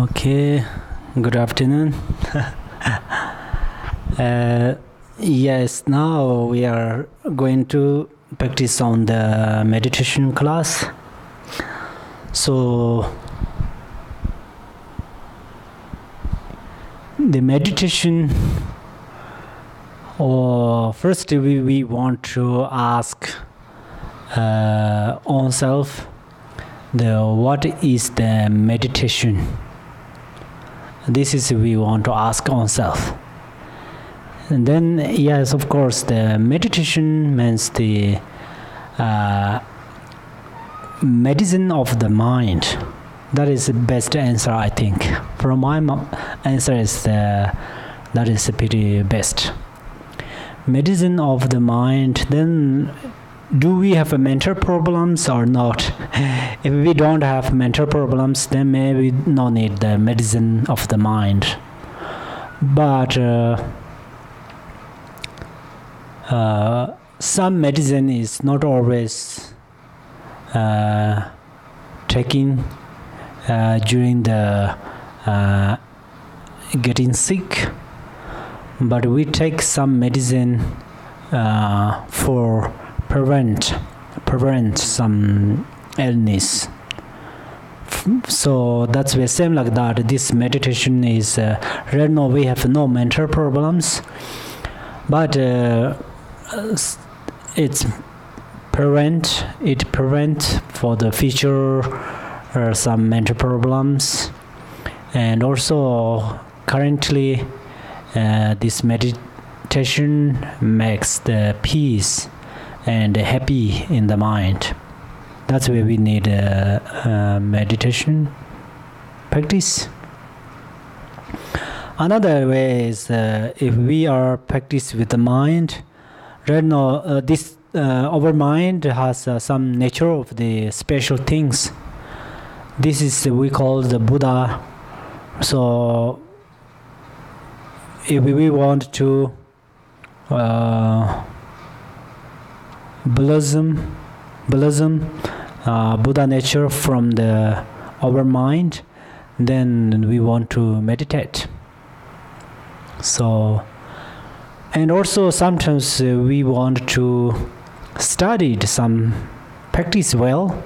Okay, good afternoon. Yes, now we are going to practice on the meditation class. So, the meditation, first we want to ask ourselves, what is the meditation? This is we want to ask ourselves. And then, yes, of course, the meditation means the medicine of the mind. That is the best answer, I think. From my answer is that is pretty best. Medicine of the mind. Then, do we have mental problems or not? If we don't have mental problems, then maybe no need the medicine of the mind. But some medicine is not always taking during the getting sick, but we take some medicine for prevent some illness. So that's the same like that. This meditation is right now we have no mental problems, but it prevent for the future some mental problems. And also currently this meditation makes the peace and happy in the mind. That's where we need meditation practice. Another way is if we are practice with the mind. Right now, this our mind has some nature of the special things. This is we call the Buddha. So, if we want to blossom Buddha nature from our mind, then we want to meditate. So, and also sometimes we want to study some practice well.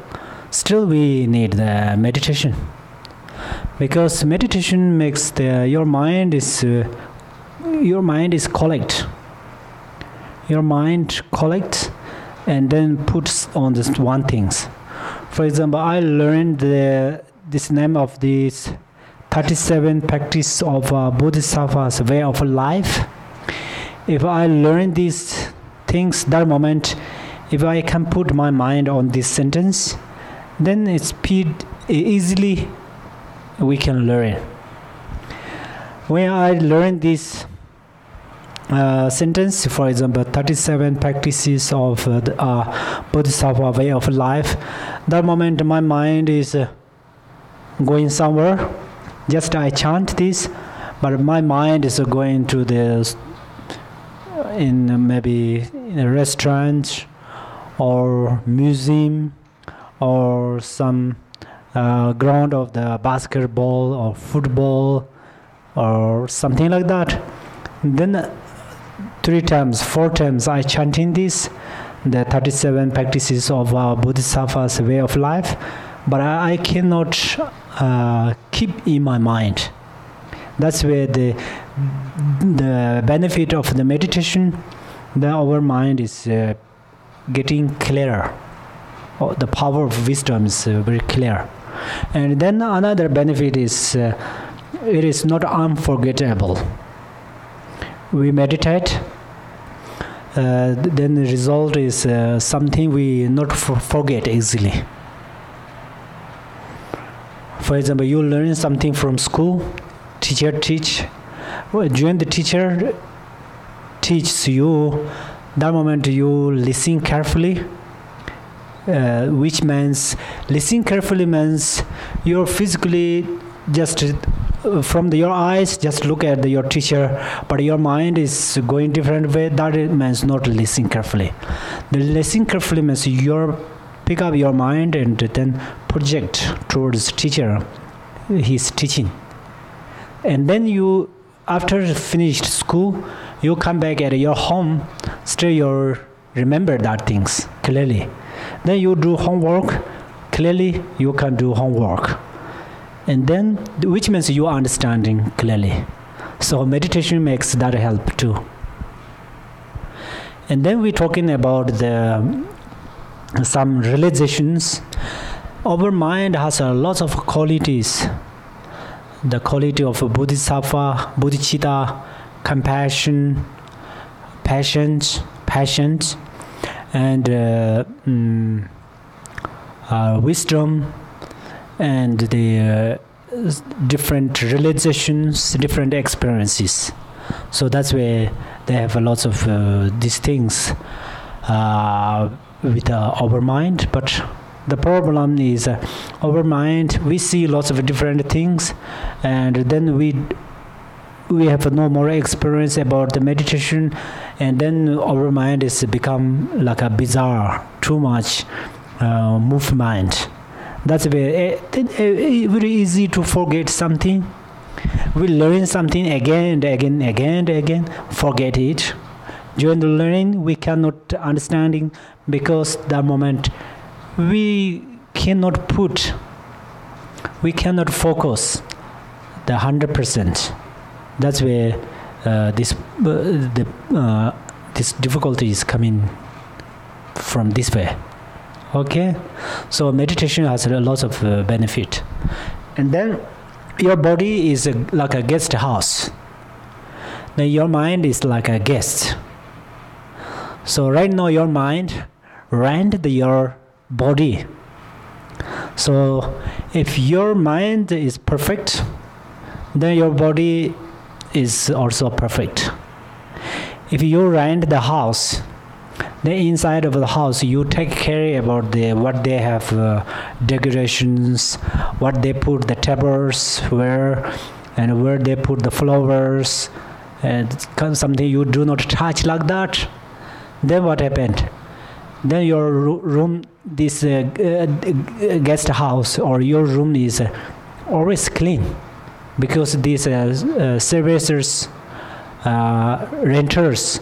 Still, we need the meditation, because meditation makes your mind is collect. Your mind collects and then puts on this one things. For example, I learned this name of this 37 practice of Bodhisattva's way of life. If I learn these things, that moment, if I can put my mind on this sentence, then it's easily we can learn. When I learn this sentence, for example, 37 practices of the Bodhisattva way of life, that moment my mind is going somewhere. Just I chant this, but my mind is going to maybe in a restaurant or museum or some ground of the basketball or football or something like that. Then 3 times, 4 times I chanting this, the 37 practices of Bodhisattva's way of life, but I cannot keep in my mind. That's where the benefit of the meditation, our mind is getting clearer. The power of wisdom is very clear. And then another benefit is it is not unforgettable. We meditate, then the result is something we not forget easily. For example, you learn something from school, teacher teach. During the teacher teaches you, that moment you listen carefully, which means listening carefully means you're physically just from your eyes just look at your teacher, but your mind is going different way. That means not listening carefully. The listening carefully means you pick up your mind and then project towards teacher. He's teaching. And then you, after finished school, you come back at your home, still you remember that things clearly. Then you do homework, clearly you can do homework. And then, which means you are understanding clearly. So meditation makes that help too. And then we're talking about some realizations. Our mind has a lot of qualities. The quality of bodhisattva, bodhicitta, compassion, patience, and wisdom, and the different realizations, different experiences. So that's where they have a lot of these things with our mind. But the problem is our mind, we see lots of different things, and then we have no more experience about the meditation, and then our mind is become like a bizarre, too much movement. That's very easy to forget something. We learn something again and again, forget it. During the learning, we cannot understanding, because that moment we cannot focus the 100%. That's where this difficulty is coming from this way. Okay, so meditation has a lot of benefit. And then your body is like a guest house. Then your mind is like a guest. So right now your mind rent your body. So if your mind is perfect, then your body is also perfect. If you rent the house, the inside of the house, you take care about what they have decorations, what they put the tables where, and where they put the flowers, and something you do not touch like that. Then what happened? Then your room, this guest house or your room is always clean, because these servicers, renters,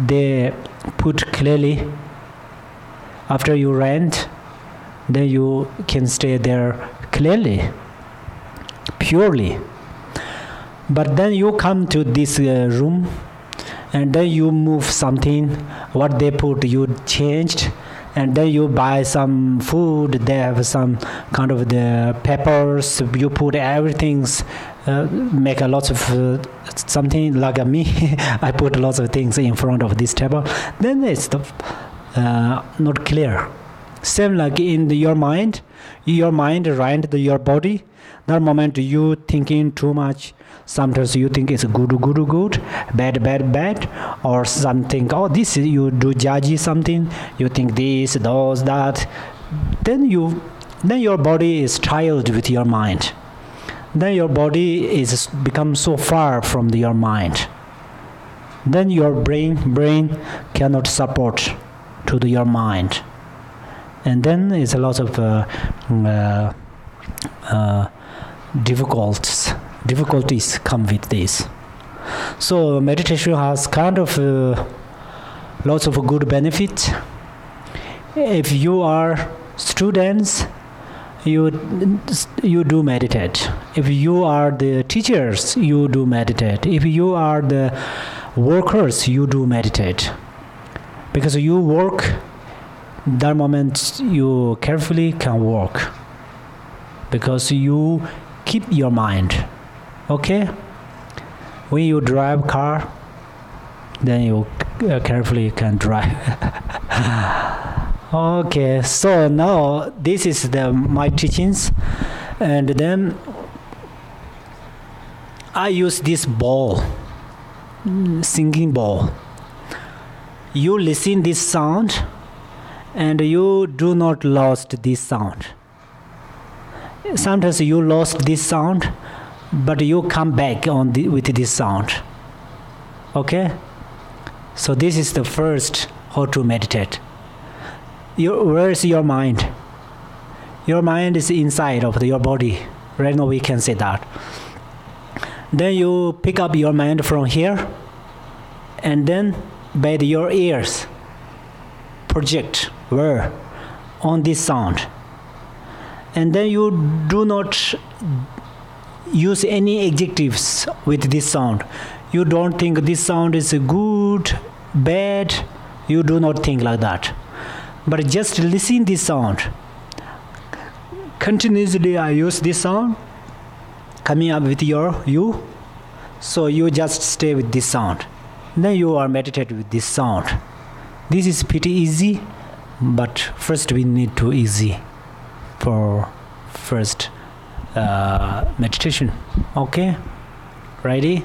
they put clearly, after you rent, then you can stay there clearly, purely. But then you come to this room, and then you move something, what they put you changed, and then you buy some food, they have some kind of the peppers, you put everything's, make a lot of something like me. I put lots of things in front of this table. Then it's not clear. Same like in your mind rent your body. That moment you thinking too much. Sometimes you think it's good, bad, or something. Oh, this you do judgy something. You think this, those, that. Then your body is tired with your mind. Then your body is become so far from your mind. Then your brain cannot support to your mind, and then it's a lot of difficulties come with this. So meditation has kind of lots of good benefits. If you are students, you do meditate. If you are the teachers, you do meditate. If you are the workers, you do meditate. Because you work, that moment you carefully can work. Because you keep your mind. Okay? When you drive car, then you carefully can drive. Okay, so now this is my teachings, and then I use this ball, singing ball. You listen this sound, and you do not lost this sound. Sometimes you lost this sound, but you come back with this sound. Okay? So this is the first how to meditate. Where is your mind? Your mind is inside of your body. Right now we can say that. Then you pick up your mind from here, and then by your ears, project where on this sound. And then you do not use any adjectives with this sound. You don't think this sound is good, bad. You do not think like that. But just listen this sound. Continuously I use this sound coming up with you. So you just stay with this sound. Then you are meditating with this sound. This is pretty easy, but first we need to easy for first meditation. Okay? Ready?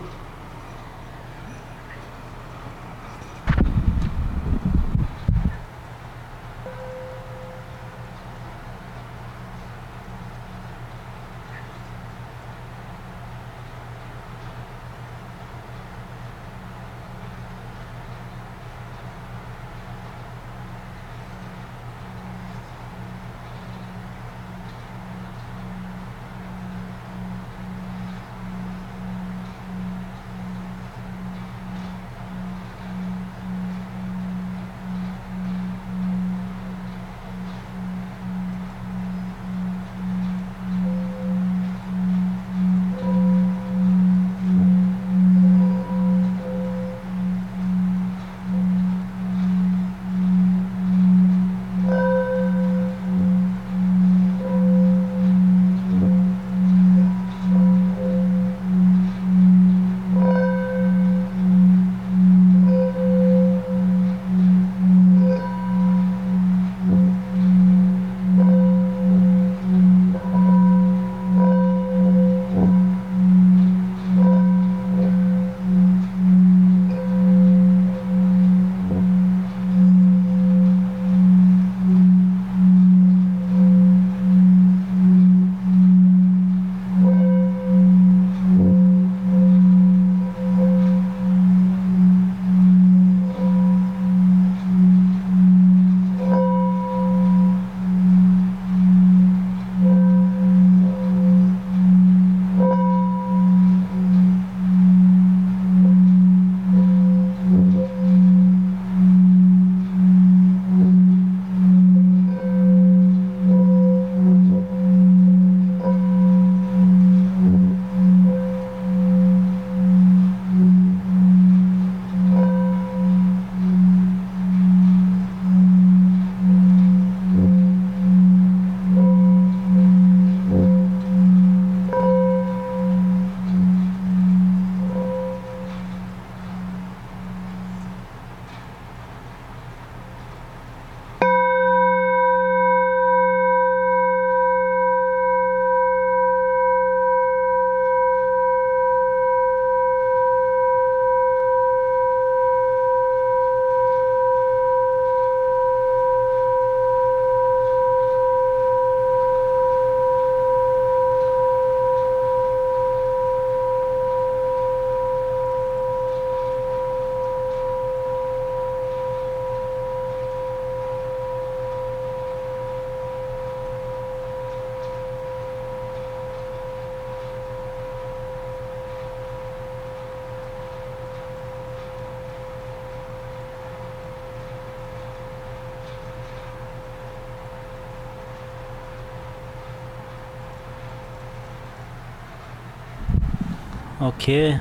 Okay,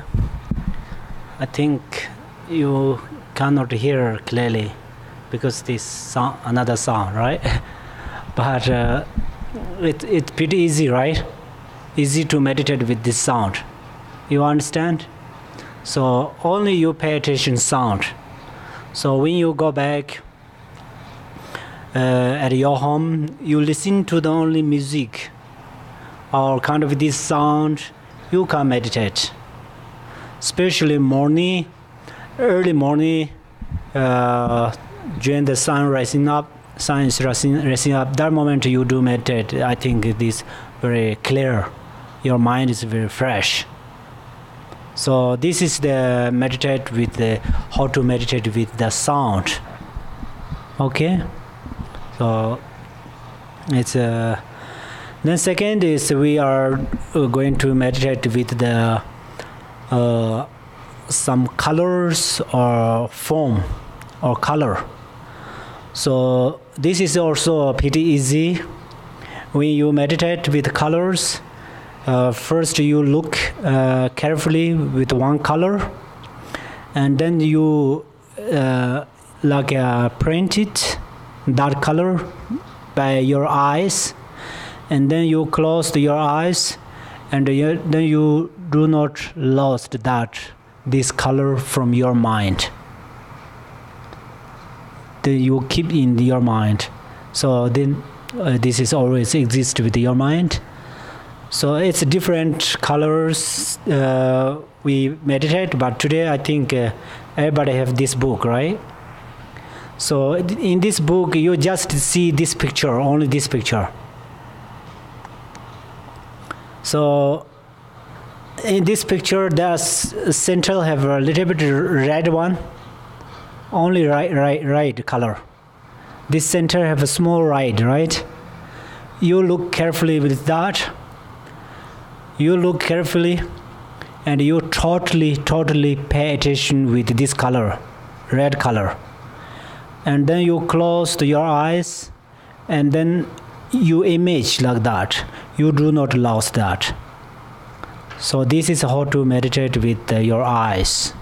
I think you cannot hear clearly because this sound, another sound, right? But it's pretty easy, right? Easy to meditate with this sound. You understand? So only you pay attention sound. So when you go back at your home, you listen to the only music or kind of this sound. You can meditate, especially morning, early morning, during the sun rising up, sun is rising up. That moment you do meditate. I think it is very clear. Your mind is very fresh. So this is the meditate with the how to meditate with the sound. Okay, so it's Then second is we are going to meditate with the some colors or form or color. So this is also pretty easy. When you meditate with colors, first you look carefully with one color, and then you print it, that color, by your eyes, and then you close your eyes, and then you do not lose this color from your mind. Then you keep in your mind. So then this is always exist with your mind. So it's different colors we meditate, but today I think everybody have this book, right? So in this book you just see this picture, only this picture. So in this picture, the central have a little bit red one, only right color. This center have a small right? You look carefully with that. You look carefully, and you totally pay attention with this color, red color. And then you close your eyes, and then you image like that. You do not lose that. So this is how to meditate with your eyes.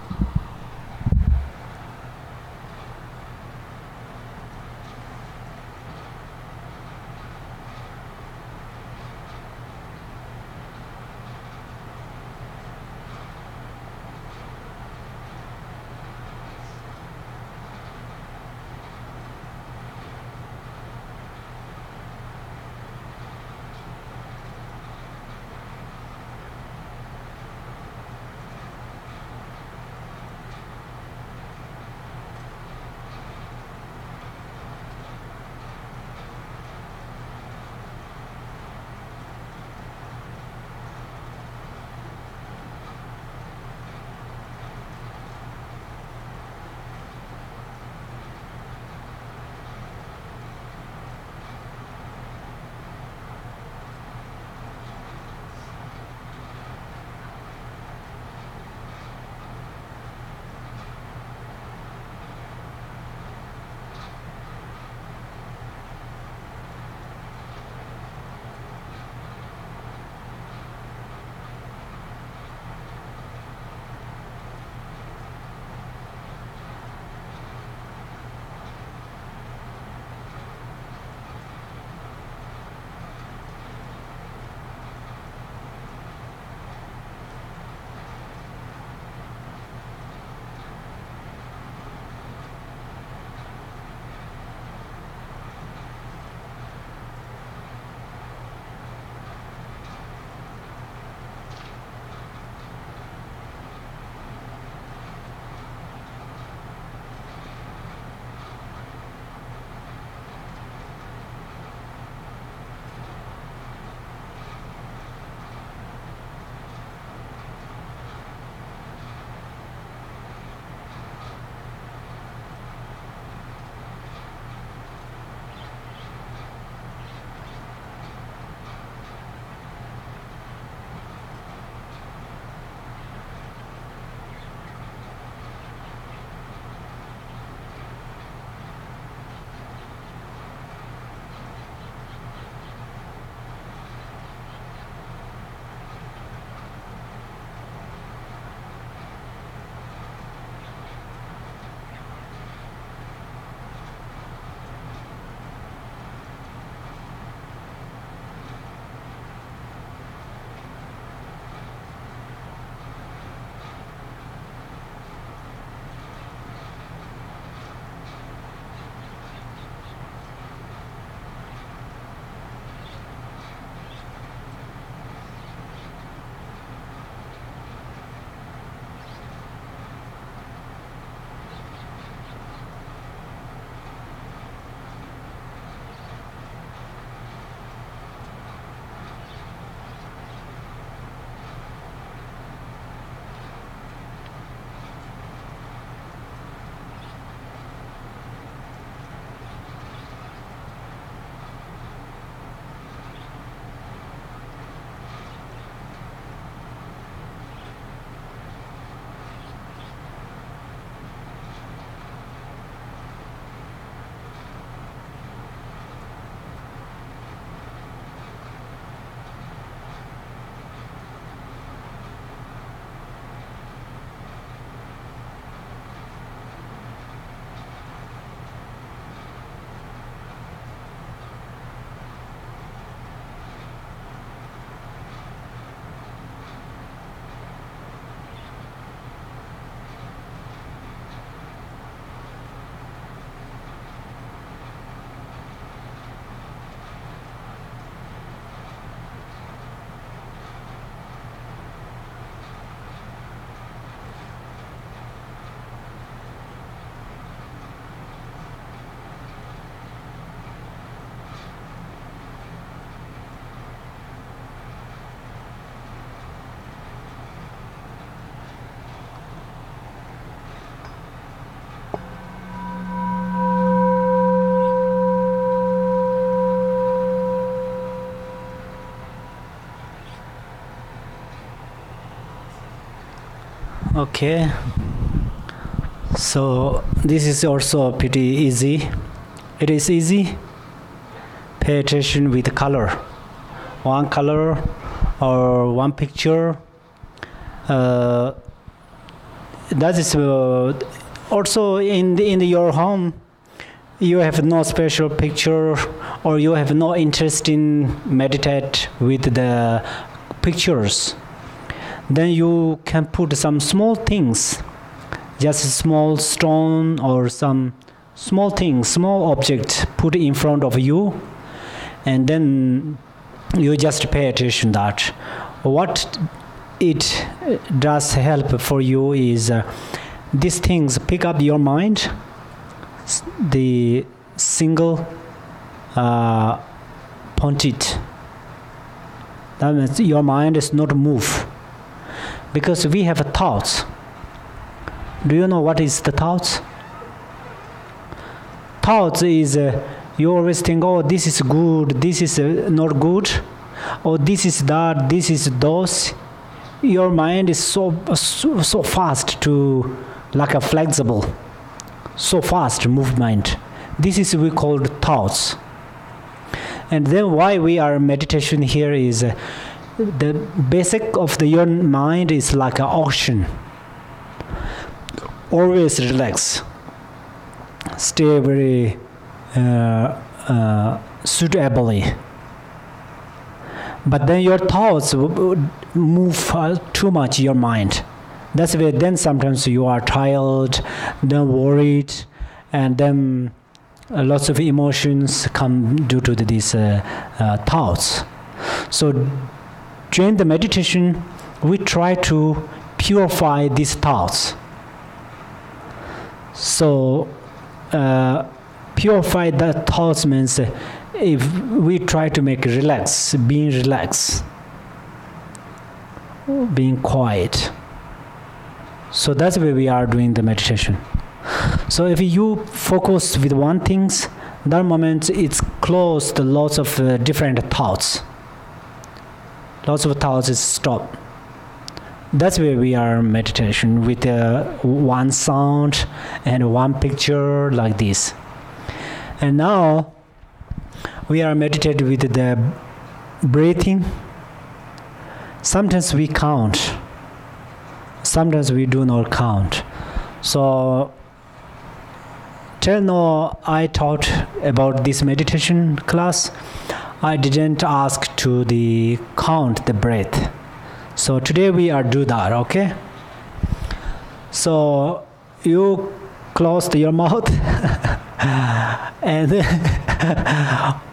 Okay. So this is also pretty easy. It is easy. Pay attention with color. One color or one picture. That is also in your home. You have no special picture, or you have no interest in meditate with the pictures. Then you can put some small things, just a small stone or some small thing, small object put in front of you, and then you just pay attention that. What it does help for you is these things pick up your mind, the single point. That means your mind is not move. Because we have thoughts. Do you know what is the thoughts? Thoughts is you always think, oh, this is good, this is not good, or this is that, this is those. Your mind is so fast to, like a flexible, so fast movement. This is we call thoughts. And then why we are meditation here is the basic of your mind is like an ocean. Always relax. Stay very suitably. But then your thoughts move too much your mind. That's why then sometimes you are tired, then worried, and then lots of emotions come due to these thoughts. So during the meditation, we try to purify these thoughts. So purify the thoughts means if we try to make being relaxed, being quiet. So that's why we are doing the meditation. So if you focus with one things, that moment it's closed lots of different thoughts. Lots of thoughts is stopped. That's where we are meditation with one sound and one picture like this. And now we are meditating with the breathing. Sometimes we count. Sometimes we do not count. So till now I taught about this meditation class. I didn't ask to count the breath. So today we are do that, okay? So you closed your mouth and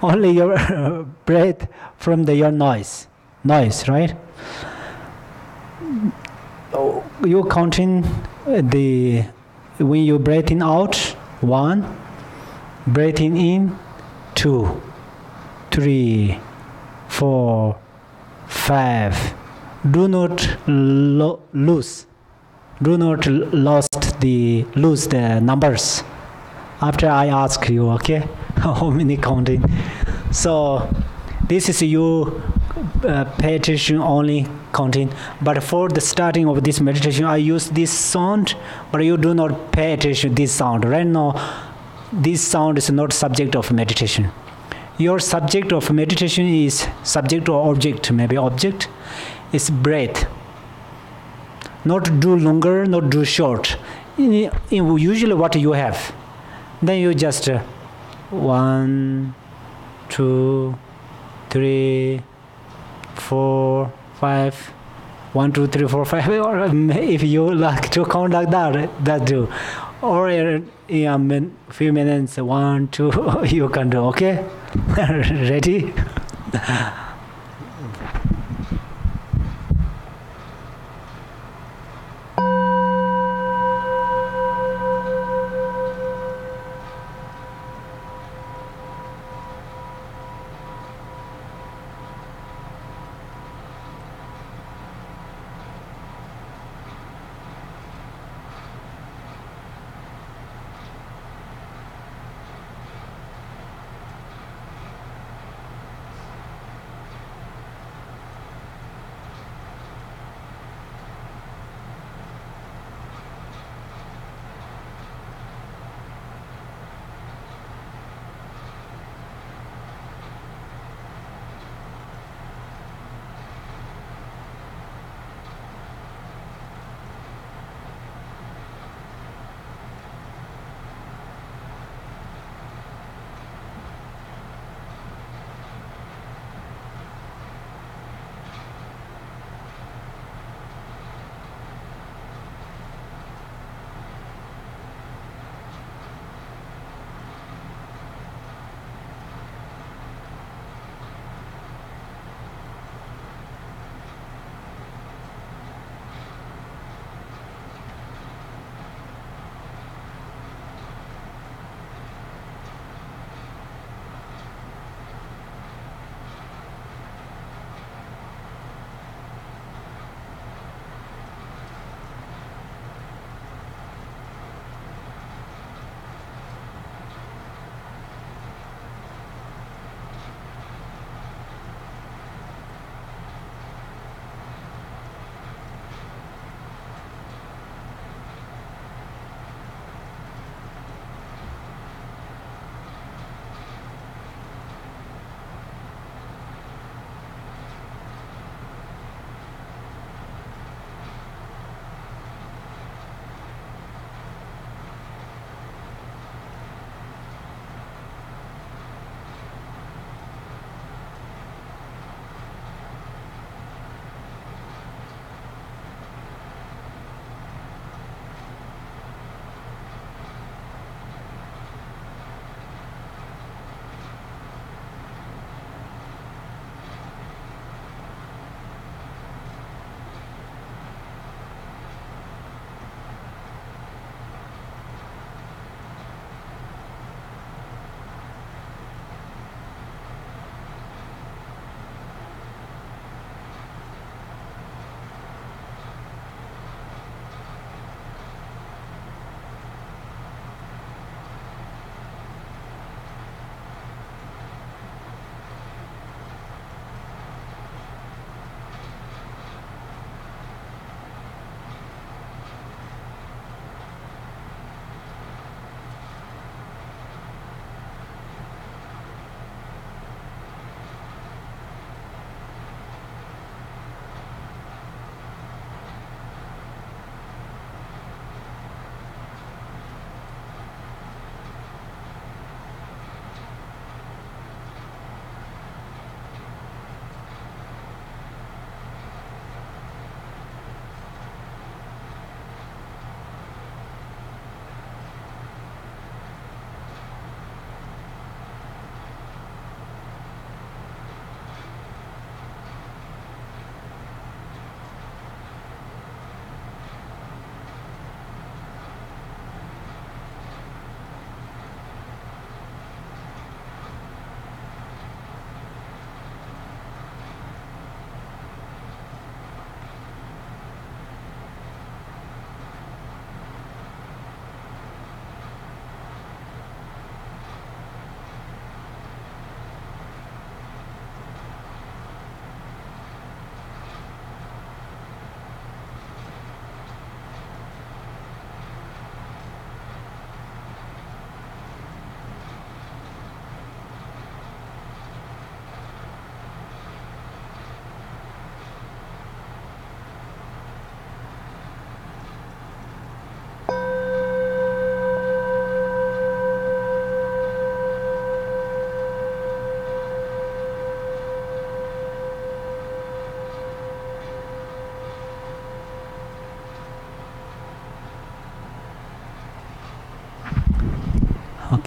only your breath from your noise, right? You counting when you breathing out, 1, breathing in, 2, 3, 4, 5. Do not lose. Do not lose the numbers. After I ask you, okay, how many counting? So this is you pay attention only counting. But for the starting of this meditation, I use this sound, but you do not pay attention to this sound. Right now, this sound is not subject of meditation. Your subject of meditation is subject or object, maybe object. Is breath. Not do longer, not do short. Usually what you have. Then you just 1, 2, 3, 4, 5. 1, 2, 3, 4, 5. Or if you like to count like that do. Or in a few minutes, 1, 2, you can do, okay? Ready?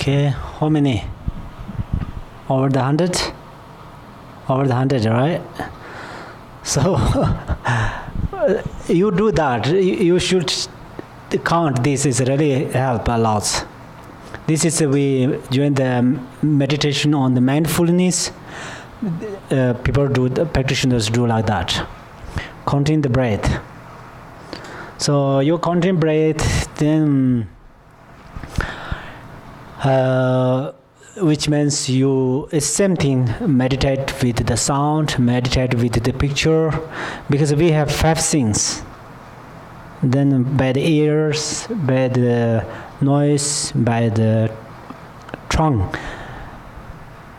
Okay, how many? Over the 100? Over the 100, right? So you do that. You should count. This is really help a lot. This is we during the meditation on the mindfulness. Practitioners do like that. Counting the breath. So you counting breath, then which means you, it's same thing, meditate with the sound, meditate with the picture, because we have 5 things. Then by the ears, by the noise, by the tongue,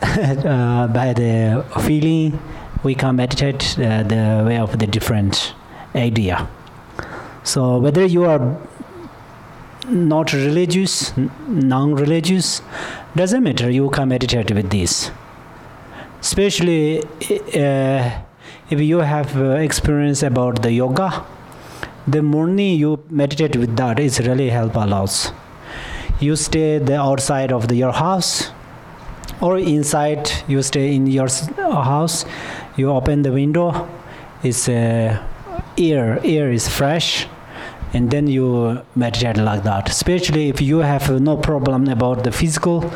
by the feeling, we can meditate the way of the different idea. So whether you are not religious, non-religious, doesn't matter, you can meditate with this. Especially if you have experience about the yoga, the morning you meditate with that, it's really help a lot. You stay the outside of your house, or inside, you stay in your house, you open the window, it's air is fresh, and then you meditate like that. Especially if you have no problem about the physical,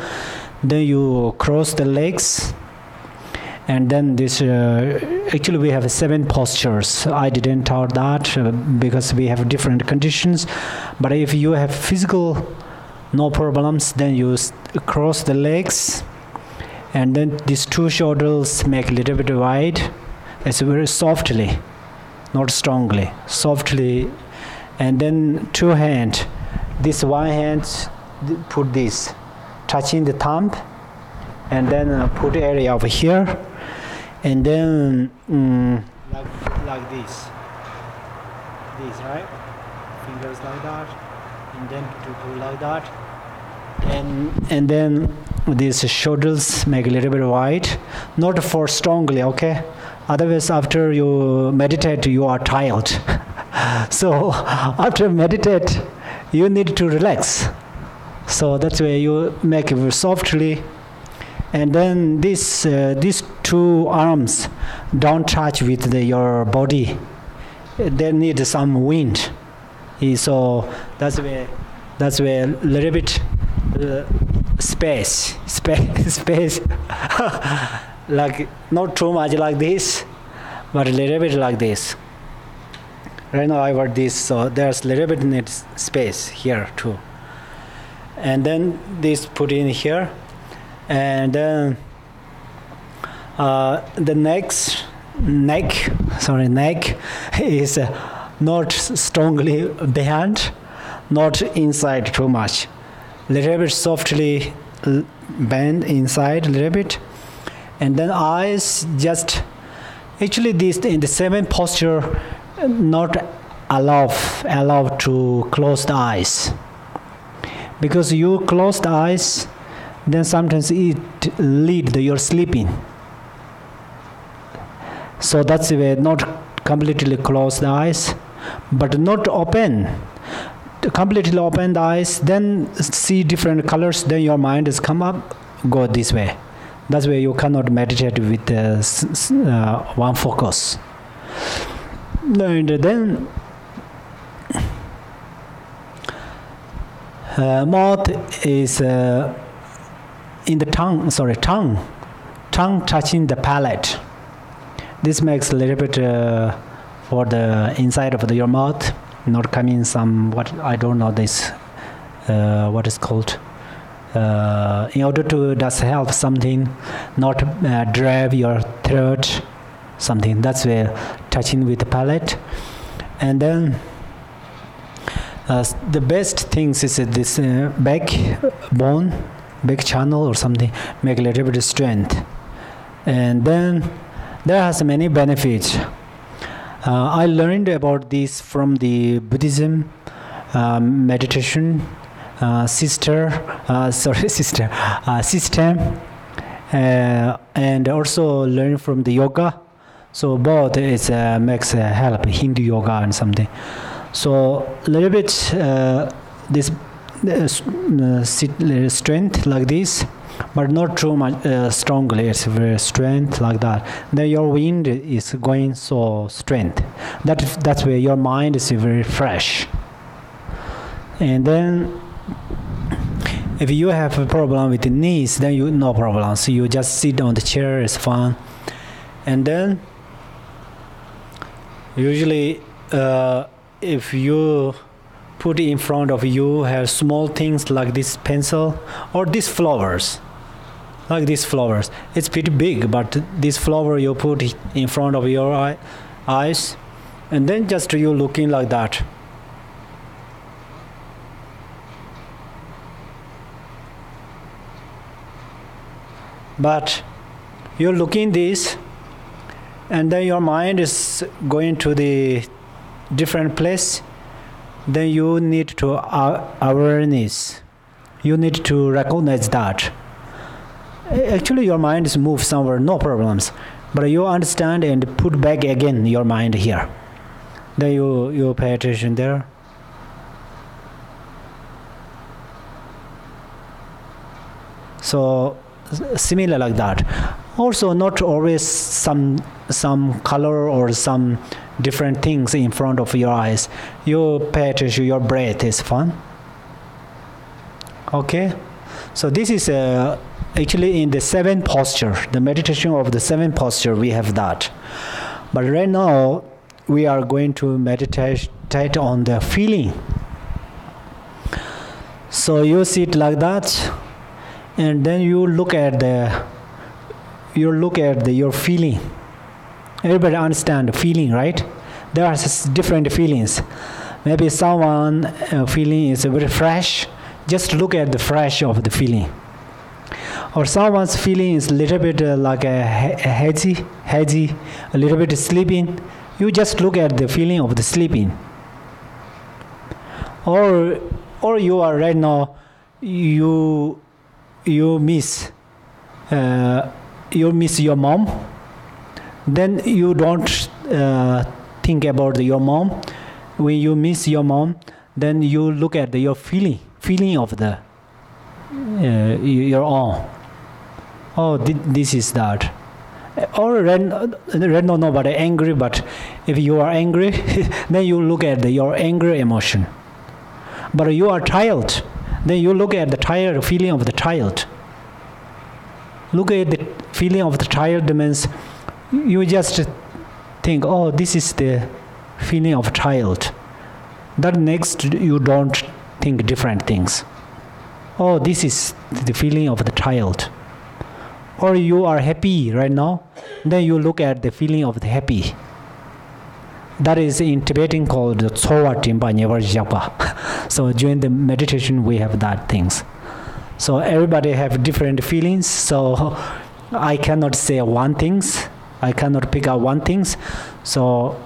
then you cross the legs, and then this actually we have 7 postures. I didn't taught that because we have different conditions, but if you have physical no problems, then you cross the legs, and then these 2 shoulders make a little bit wide. It's very softly, not strongly, softly. And then 2 hands, this one hand, put this, touching the thumb, and then put area over here, and then like this, right? Fingers like that, and then do like that, and then these shoulders make a little bit wide, not for strongly, okay? Otherwise, after you meditate, you are tired. So after meditate, you need to relax. So that's why you make it softly, and then these 2 arms don't touch with your body. They need some wind. So that's why a little bit space, like not too much like this, but a little bit like this. Right now I wear this, so there's a little bit need space here too. And then this put in here, and then the neck is not strongly behind, not inside too much. Little bit softly bend inside a little bit, and then eyes just actually this in the 7 posture. Not allowed to close the eyes, because you close the eyes, then sometimes it lead to your sleeping. So that's the way, not completely close the eyes, but not open. Completely open the eyes, then see different colors, then your mind is come up, go this way. That's why you cannot meditate with one focus. And then mouth is in the tongue touching the palate. This makes a little bit for the inside of your mouth, not coming some, what I don't know this, what is called. In order to does help something, not drive your throat, something. That's where touching with the palate. And then the best things is this back bone, back channel or something, make a little bit of strength. And then there has many benefits. I learned about this from the Buddhism meditation system, and also learn from the yoga. So both is makes help Hindu yoga and something. So a little bit this strength like this, but not too much strongly. It's very strength like that. Then your wind is going so strength. That's where your mind is very fresh. And then if you have a problem with the knees, then you no problem. So you just sit on the chair, it's fine. And then usually if you put in front of you have small things like this pencil or these flowers, like these flowers. It's pretty big, but this flower you put in front of your eyes, and then just you looking like that. But you're looking this, and then your mind is going to the different place. Then you need to awareness. You need to recognize that. Actually, your mind is moved somewhere, no problems. But you understand and put back again your mind here. Then you pay attention there. So similar like that. Also, not always some color or some different things in front of your eyes. You pay attention, your breath is fun. Okay? So this is actually in the 7 posture, the meditation of the 7 posture, we have that. But right now, we are going to meditate on the feeling. So you sit like that, and then you look at your feeling. Everybody understand feeling, right? There are different feelings. Maybe someone feeling is very fresh. Just look at the fresh of the feeling. Or someone's feeling is a little bit like a hazy, a little bit sleeping. You just look at the feeling of the sleeping. Or you are right now, you miss your mom. Then you don't think about your mom. When you miss your mom, then you look at your feeling of the your own. Oh, this is that. Or nobody angry, but if you are angry, then you look at your anger emotion. But you are tired, then you look at the tired feeling of the child. Look at the feeling of the child means you just think, oh, this is the feeling of child. That next you don't think different things. Oh, this is the feeling of the child. Or you are happy right now, then you look at the feeling of the happy. That is in Tibetan called Tsowa Timpa Nyevar Japa. So during the meditation we have that things. So everybody have different feelings. So I cannot say one things. I cannot pick out one things. So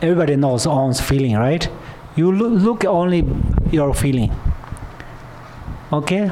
everybody knows own feeling, right? You look only your feeling. Okay?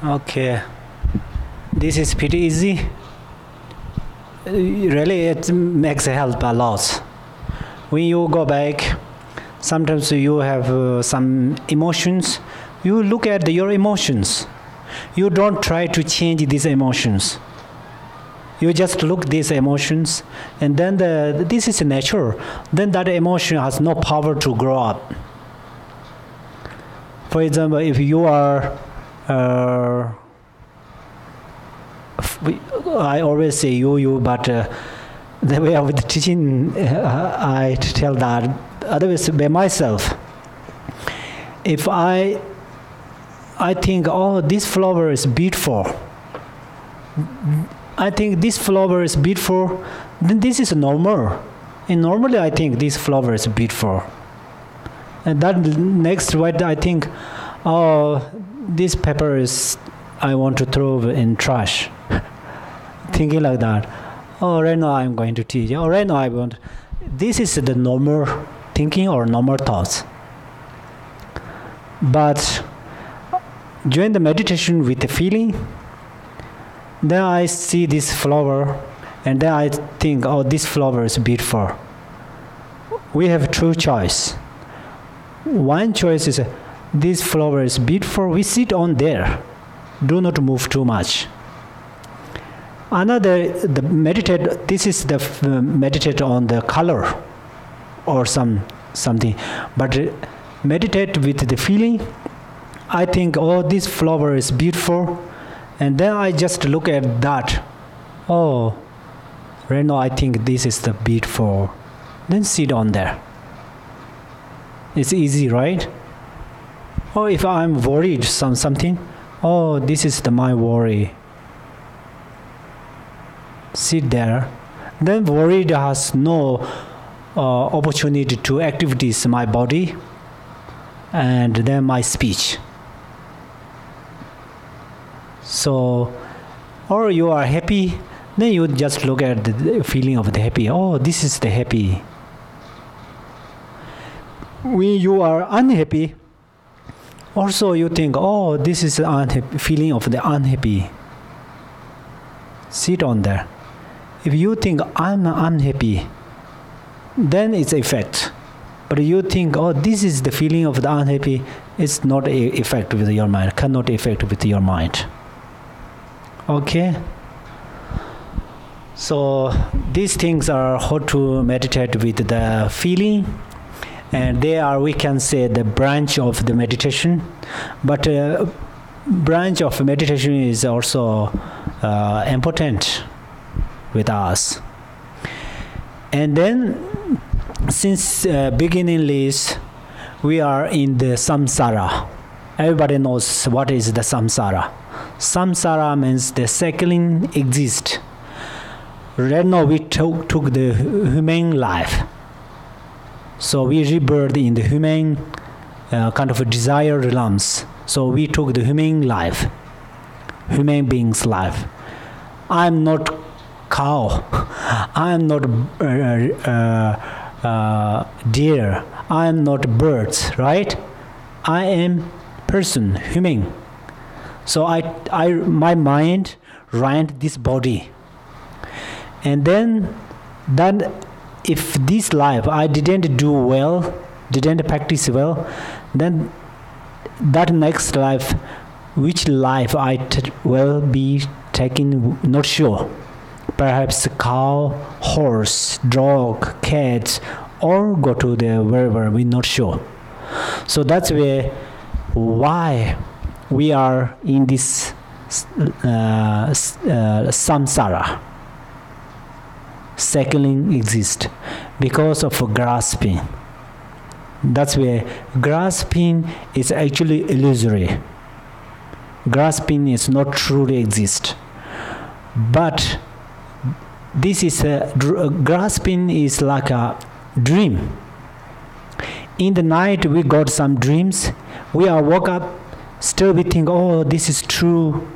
Okay, this is pretty easy. Really, it makes help a lot. When you go back, sometimes you have some emotions. You look at your emotions. You don't try to change these emotions. You just look these emotions, and then this is natural. Then that emotion has no power to grow up. For example, if you are I always say you, but the way of the teaching, I tell that otherwise by myself. If I think, oh, this flower is beautiful. I think this flower is beautiful. Then this is normal. And normally I think this flower is beautiful. And that next what I think, oh, this paper is I want to throw in trash. Thinking like that. Oh, right now I'm going to teach. Oh, right now I want. This is the normal thinking or normal thoughts. But during the meditation with the feeling, then I see this flower, and then I think, oh, this flower is beautiful. We have two choice. One choice is, this flower is beautiful. We sit on there. Do not move too much. Another, this is the meditate on the color or something. But meditate with the feeling. I think, oh, this flower is beautiful. And then I just look at that. Oh, right now I think this is the beautiful. Then sit on there. It's easy, right? Or if I'm worried something, oh, this is my worry. Sit there. Then worried has no opportunity to activities my body and then my speech. So, or you are happy, then you just look at the feeling of the happy. Oh, this is the happy. When you are unhappy, also you think, oh, this is the feeling of the unhappy. Sit on there. If you think I'm unhappy, then it's effect. But you think, oh, this is the feeling of the unhappy, it's not effect with your mind, cannot effect with your mind. Okay? So these things are how to meditate with the feeling, and they are, we can say, the branch of the meditation. But branch of meditation is also important with us. And then, since beginningless, we are in the samsara. Everybody knows what is the samsara. Samsara means the cycling exists. Right now we took the human life. So we rebirth in the human kind of a desired realms. So we took the human life, human being's life. I'm not cow. I'm not deer. I'm not birds, right? I am person, human. So my mind ran this body. And then if this life I didn't do well, didn't practice well, then that next life, which life I will be taking, not sure. Perhaps cow, horse, dog, cat, or go to the wherever, we're not sure. So that's why we are in this samsara. Cycling exists because of grasping. That's where grasping is actually illusory. Grasping is not truly exist. But this is grasping is like a dream. In the night we got some dreams. We are woke up, still we think, oh, this is true.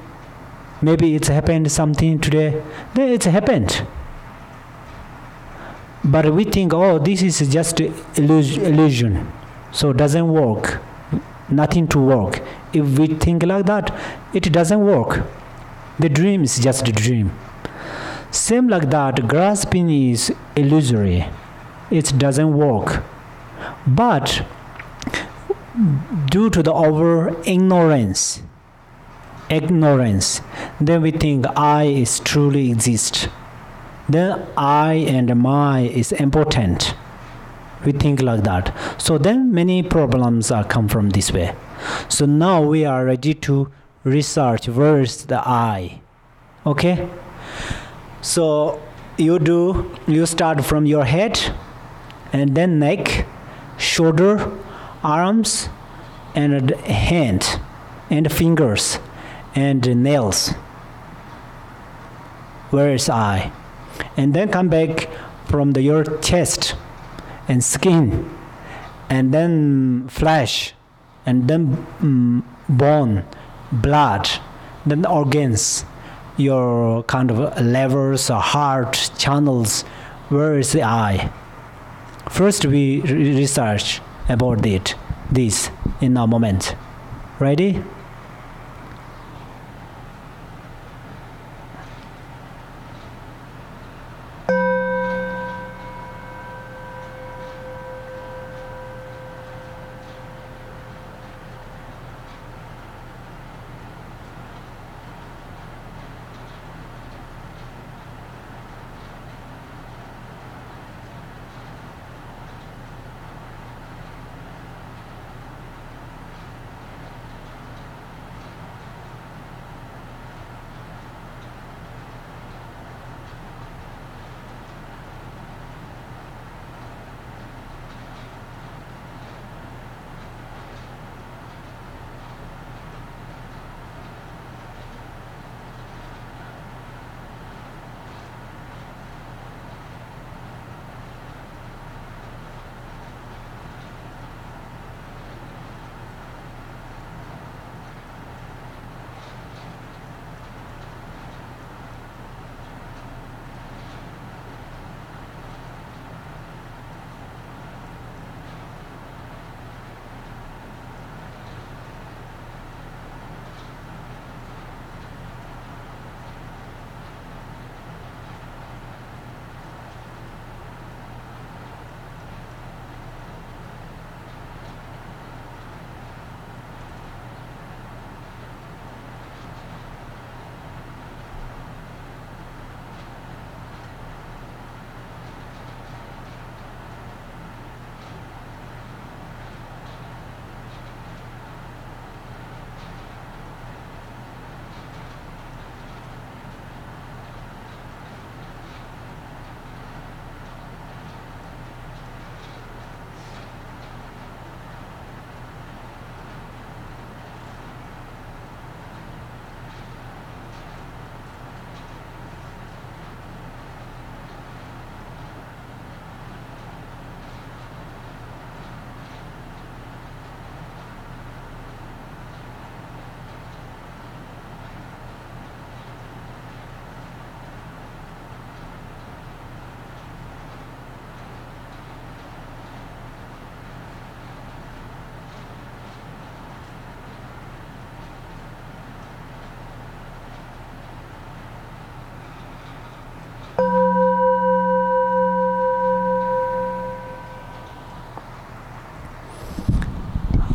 Maybe it's happened something today. Then it's happened. But we think, oh, this is just illusion. So it doesn't work. Nothing to work. If we think like that, it doesn't work. The dream is just a dream. Same like that, grasping is illusory. It doesn't work. But due to the over ignorance, then we think I is truly exist. Then I and my is important. We think like that. So then many problems are come from this way. So now we are ready to research where is the I. Okay? So you start from your head and then neck, shoulder, arms, and hand, and fingers, and nails. Where is I? And then come back from your chest and skin, and then flesh, and then bone, blood, then organs, your kind of livers or heart, channels. Where is the I? First we research about this in a moment. Ready?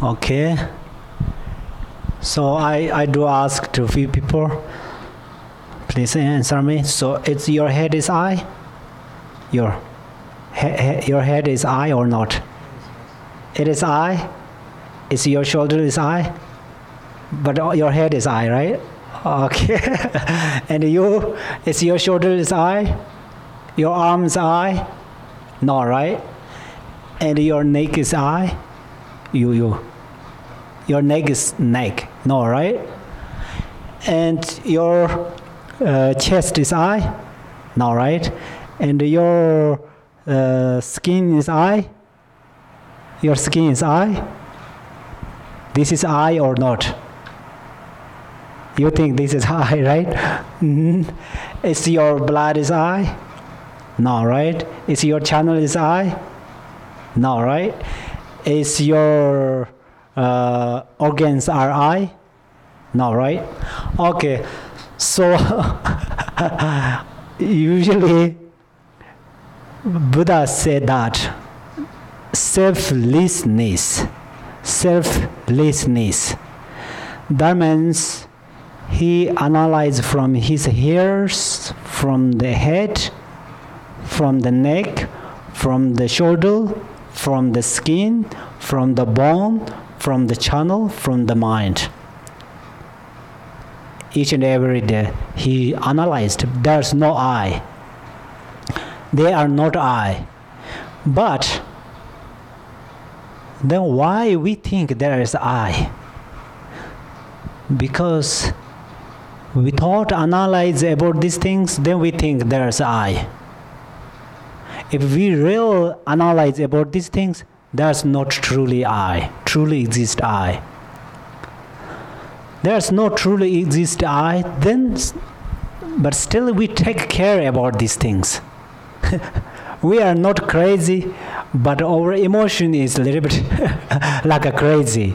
Okay. So I do ask to few people. Please answer me. So it's your head is I? Your head is I or not? It is I? Is your shoulder is I? But your head is I, right? Okay. And you, is your shoulder is I? Your arms I? No, right? And your neck is I? You. Your neck is neck. No, right? And your chest is I? No, right? And your skin is I? Your skin is I? This is I or not? You think this is I, right? Is your blood is I? No, right? Is your channel is I? No, right? Is your organs are I? No, right? Okay, so usually Buddha said that selflessness, that means he analyzed from his hairs, from the head, from the neck, from the shoulder, from the skin, from the bone, from the channel, from the mind. Each and every day he analyzed. There's no I. They are not I. But then why we think there is I? Because without analyze about these things, then we think there's I. If we really analyze about these things, there's not truly I, truly exist I. There's no truly exist I, then, but still we take care about these things. We are not crazy, but our emotion is a little bit like a crazy.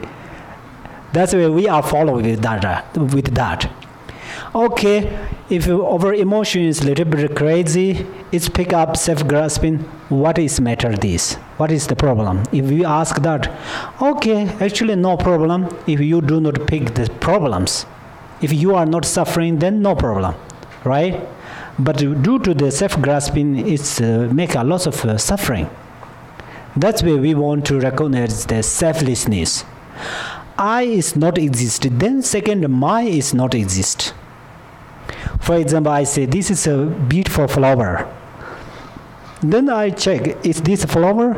That's why we are following with that. Okay, if our emotion is a little bit crazy, it's pick up self-grasping. What is matter this? What is the problem? If we ask that, okay, actually no problem. If you do not pick the problems, if you are not suffering, then no problem, right? But due to the self-grasping, it's make a lot of suffering. That's why we want to recognize the selflessness. I is not exist. Then second, my is not exist. For example, I say this is a beautiful flower. Then I check, is this flower?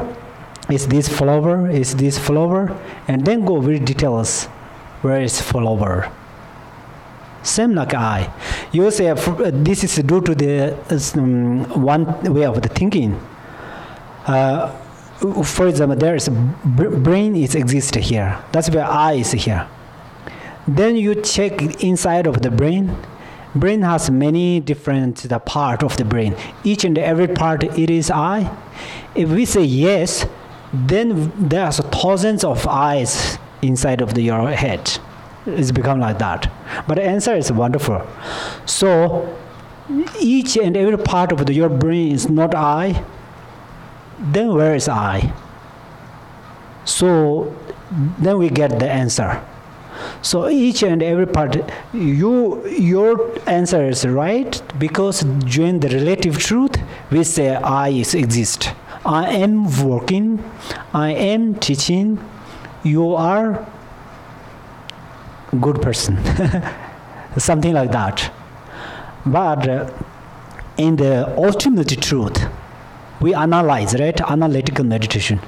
Is this flower? Is this flower? And then go very details. Where is flower? Same like I. You say this is due to the one way of the thinking. For example, there is brain is exist here. That's where I is here. Then you check inside of the brain. Brain has many different part of the brain. Each and every part it is I. If we say yes, then there's thousands of eyes inside of your head. It's become like that. But the answer is wonderful. So each and every part of your brain is not I. Then where is I? So then we get the answer. So each and every part, your answer is right, because during the relative truth, we say I exist. I am working, I am teaching, you are good person. Something like that. But in the ultimate truth, we analyze, right? Analytical meditation.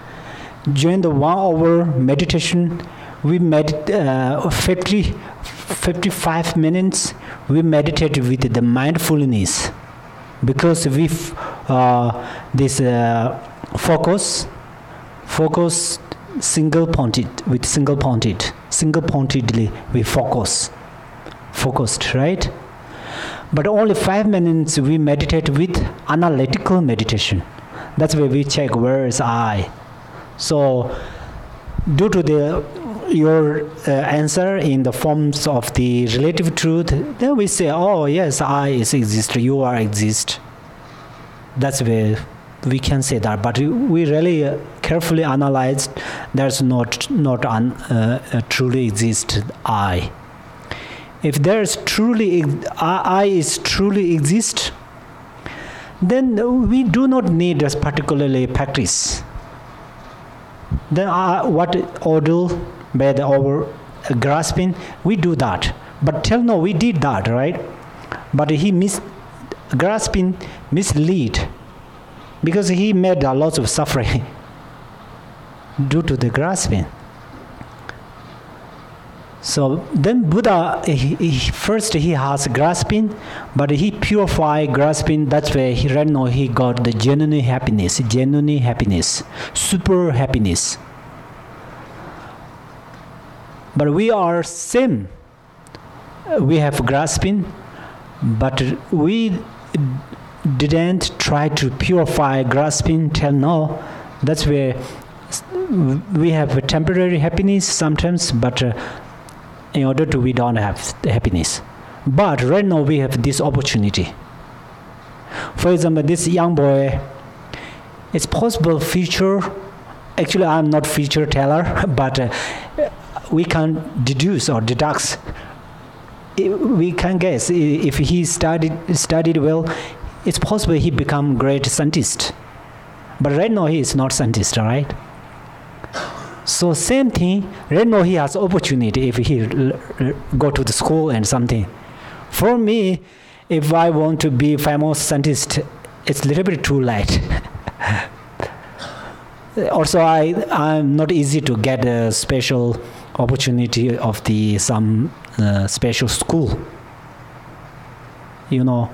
During the 1 hour meditation, we meditate 55 minutes. We meditate with the mindfulness, because we focus single-pointedly we focused, right? But only 5 minutes we meditate with analytical meditation. That's where we check where is I. So due to your answer in the forms of the relative truth, then we say, oh yes, I exist, you are exist. That's where we can say that. But we really carefully analyzed, there's not truly exist I. If there's truly I is truly exist, then we do not need this particularly practice. Then what order by the over grasping, we do that. But till now we did that, right? But he grasping mislead, because he made a lot of suffering due to the grasping. So then Buddha, first he has grasping, but he purified grasping. That's why right now he got the genuine happiness, super happiness. But we are same. we have grasping, but we didn't try to purify grasping till now. That's where we have a temporary happiness sometimes, but in order to, we don't have the happiness. But right now we have this opportunity. For example, this young boy, it's possible future, actually I'm not future teller, but we can deduce or deduct. We can guess if he studied well, it's possible he become great scientist. But right now he is not scientist, right? So same thing, right now he has opportunity if he go to the school and something. For me, if I want to be famous scientist, it's a little bit too late. Also, I'm not easy to get a special opportunity of some special school. You know,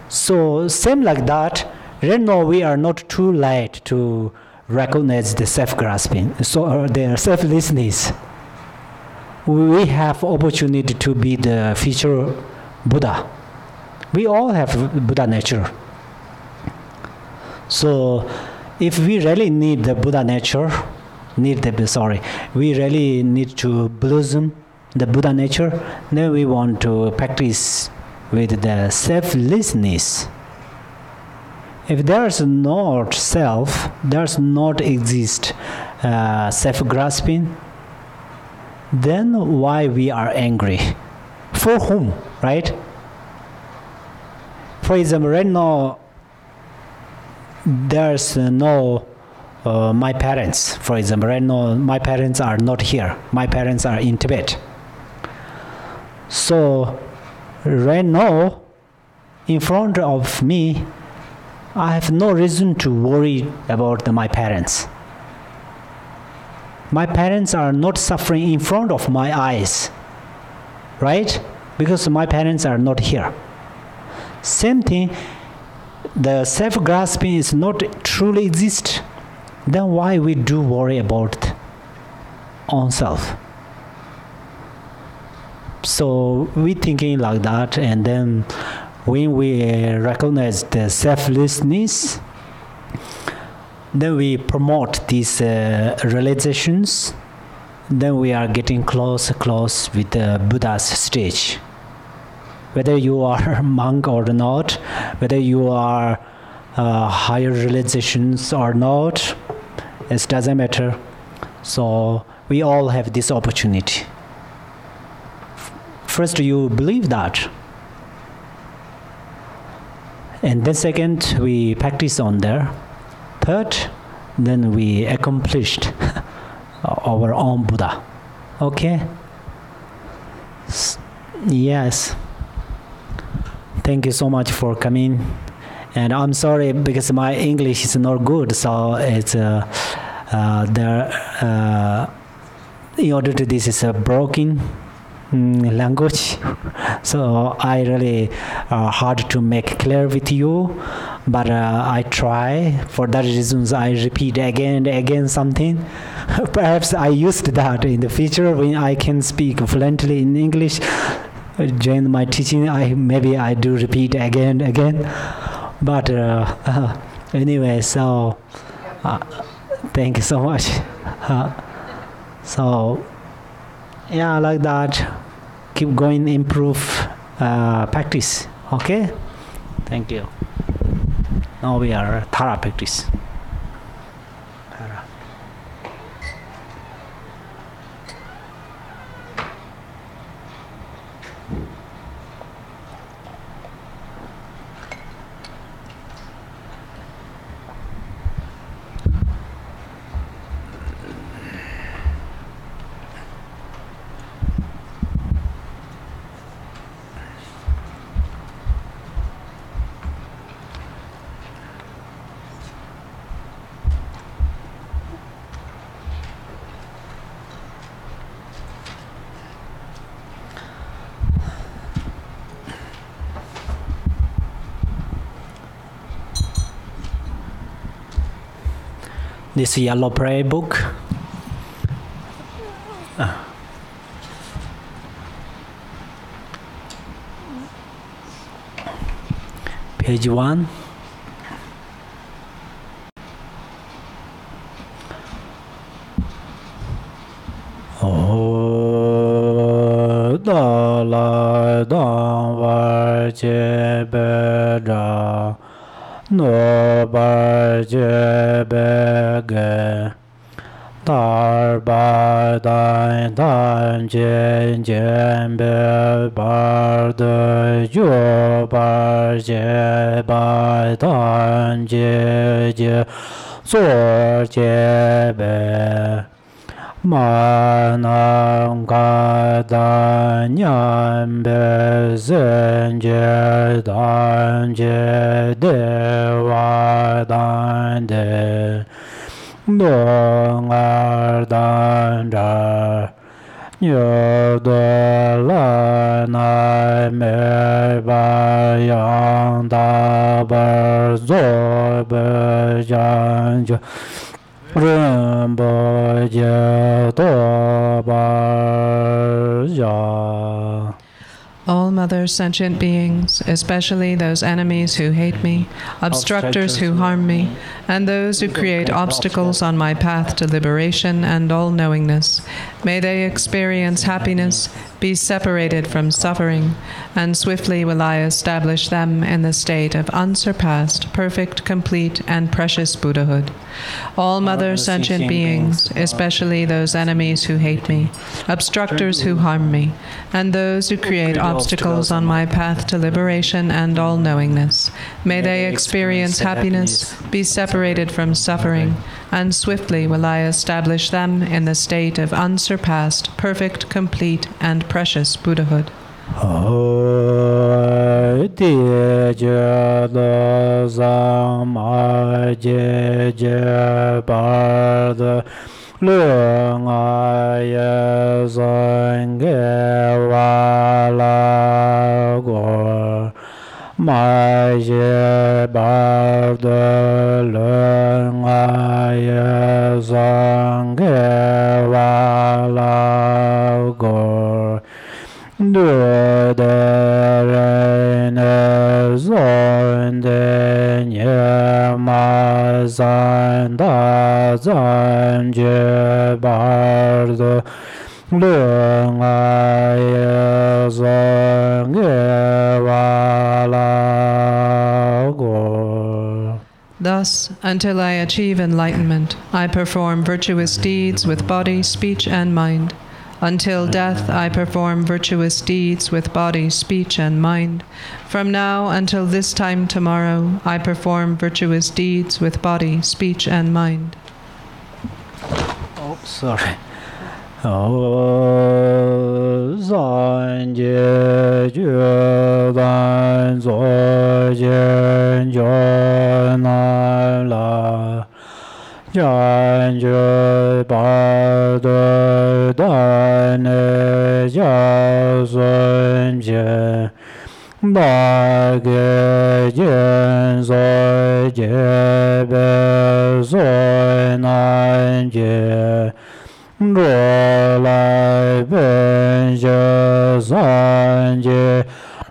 so same like that. Right now we are not too late to recognize the self-grasping, so the selflessness. We have opportunity to be the future Buddha. We all have Buddha nature. So if we really need the Buddha nature, we really need to blossom the Buddha nature, then we want to practice with the selflessness. If there's not self, there's not exist self-grasping, then why we are angry? For whom, right? For example, right now, there's no my parents. For example, right now, my parents are not here. My parents are in Tibet. So, right now, in front of me, I have no reason to worry about my parents. My parents are not suffering in front of my eyes, right? Because my parents are not here. Same thing, the self-grasping is not truly exist, then why we do worry about own self? So we thinking like that, and then when we recognize the selflessness, then we promote these realizations, then we are getting close with the Buddha's stage. Whether you are a monk or not, whether you are higher realizations or not, it doesn't matter. So we all have this opportunity. First, you believe that. And then second, we practice on there. Third, then we accomplished our own Buddha. Okay? Yes. Thank you so much for coming. And I'm sorry because my English is not good, so it's in order to this is a broken language, so I really hard to make clear with you, but I try. For that reasons I repeat again and again something. Perhaps I used that in the future when I can speak fluently in English. During my teaching, maybe I do repeat again and again, but anyway, so thank you so much. So yeah, like that, keep going, improve practice. Okay, thank you. Now we are Thara practice. This yellow prayer book. page 1. Da la dang var che be ra no bar che be ge tar ba dan dan jen jen be bar de jo bar che ba dan je je so che be ma nam ga da nyan be zen je dan je de wa dan de dong ar dan ra nyo de la na me ba yang da ba zo be jan jo Rinpo je to bar ja. All mother sentient beings, especially those enemies who hate me, obstructors who harm me, and those who create obstacles on my path to liberation and all-knowingness, may they experience happiness, be separated from suffering, and swiftly will I establish them in the state of unsurpassed, perfect, complete, and precious Buddhahood. All mother sentient beings, especially those enemies who hate me, obstructors who harm me, and those who create obstacles on my path to liberation and all-knowingness, may they experience happiness, be separated from suffering, and swiftly will I establish them in the state of unsurpassed, perfect, complete, and precious Buddhahood. Mai je bar de leng ai zang ge wa la go de de ne zon de nie ma zan da zan je bar de leng ai zang ge wa la go. Thus, until I achieve enlightenment, I perform virtuous deeds with body, speech, and mind. Until death, I perform virtuous deeds with body, speech, and mind. From now until this time tomorrow, I perform virtuous deeds with body, speech, and mind. Oh, sorry. Zan je ju dan zo jian jo na la jian ju ba de dan ne jia sun jie ba ge jian zo jie be zo nan jie Rô lai bên je san je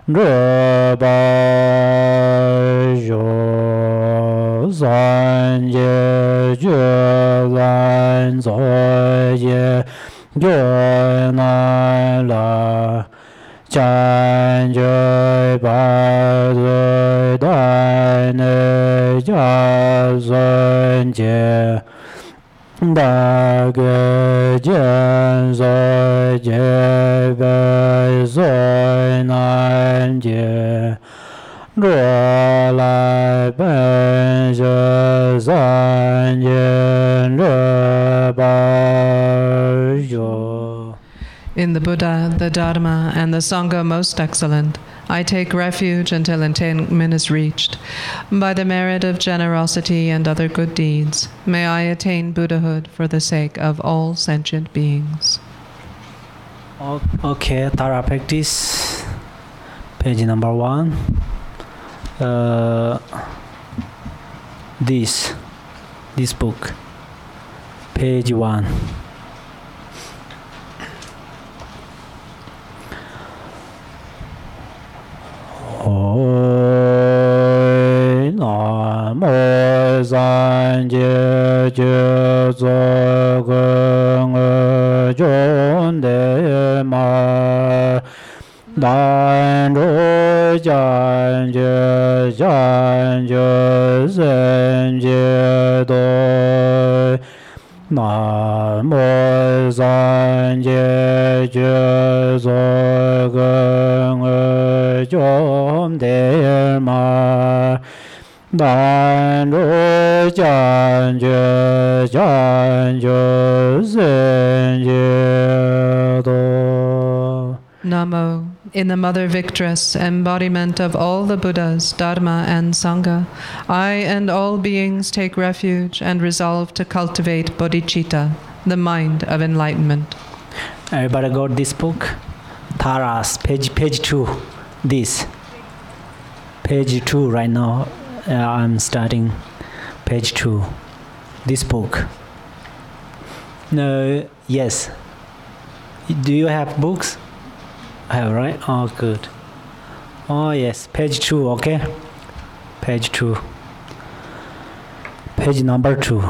rô ba jo san je je lan zo je je na la chan je ba de da ne ja san je ba ge jian zai jie bei zai nan jie ruo lai ben zhe zan jian re ba zhou. In the Buddha, the Dharma, and the Sangha most excellent, I take refuge until attainment is reached. By the merit of generosity and other good deeds, may I attain Buddhahood for the sake of all sentient beings. Okay, Tara practice. Page number 1. This book. Page 1. Oh Mô San Jê Chư Sô Khương Chôn Đề Ma Đàn Rô Chan Chê Sen Chê Đôi Nam Mô San Jê Chư Sô Khương Chôn Đề Ma Đàn Rô Chan Chê Sen Chê Đôi. Namo. In the Mother Victress, embodiment of all the Buddhas, Dharma, and Sangha, I and all beings take refuge and resolve to cultivate bodhicitta, the mind of enlightenment. Everybody got this book? Taras, page 2. This. Page 2 right now. I'm starting page 2. This book. No, yes. Do you have books? I have, right? Oh, good. Oh, yes. Page 2, okay? Page 2. Page number 2.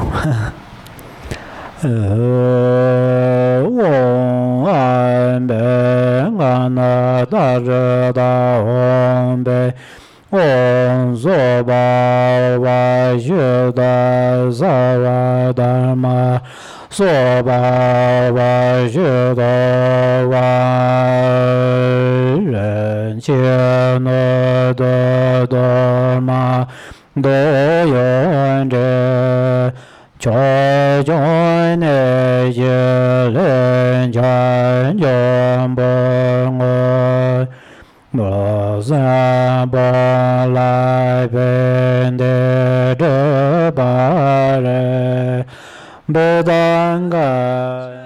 Om Soba Vashuddha Saradharma Soba Vashuddha Varen Chino Dharma Doyon Je Choi Join Ne Len Chan Yom Bong Mo Sa Ba Lai Ben De De Ba Re Bo Dang Ga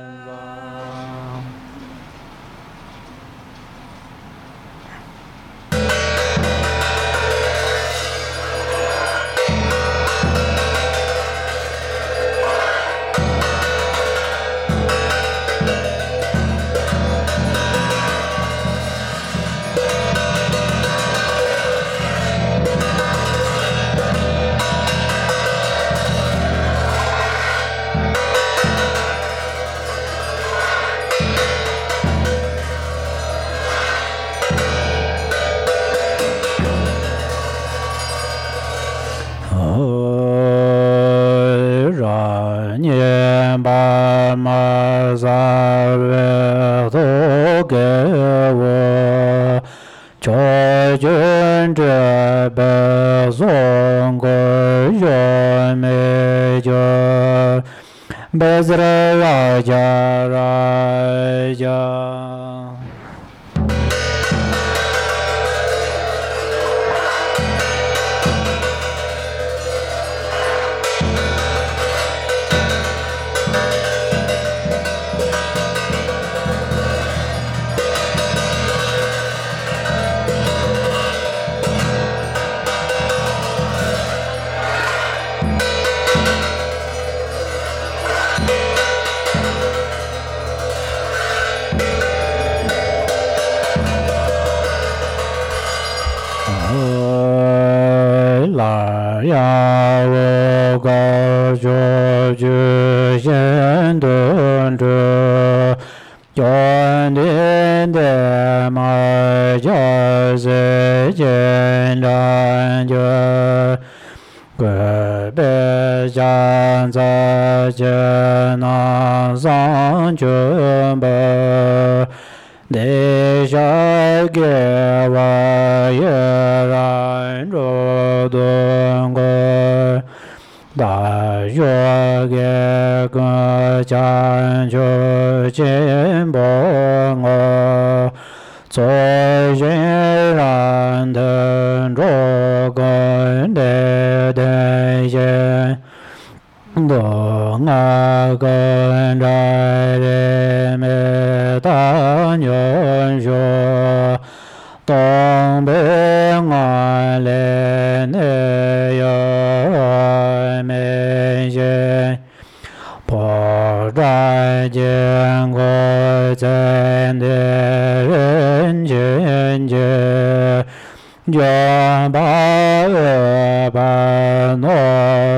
诺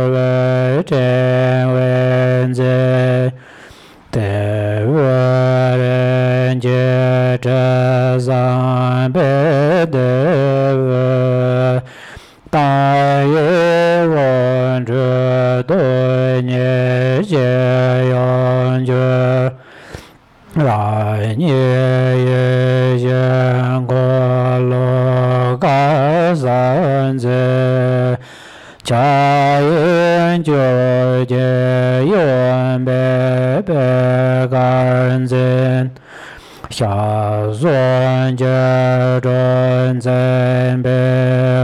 为真文字，得我人觉这三百的但愿我这对你皆永绝。来年也见过罗嘎三子，家人就结缘白白干净，下孙结准真白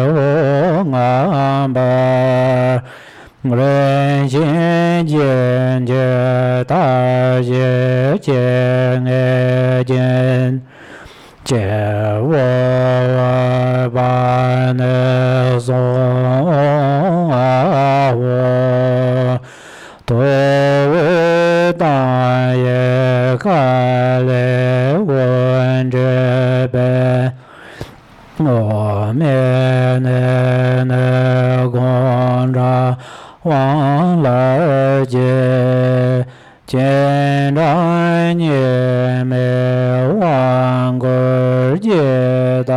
无安排。人心间界大界见爱见，见我把那送我，对我大也看来问这边。我们那公着往来接，见着你没忘过接待。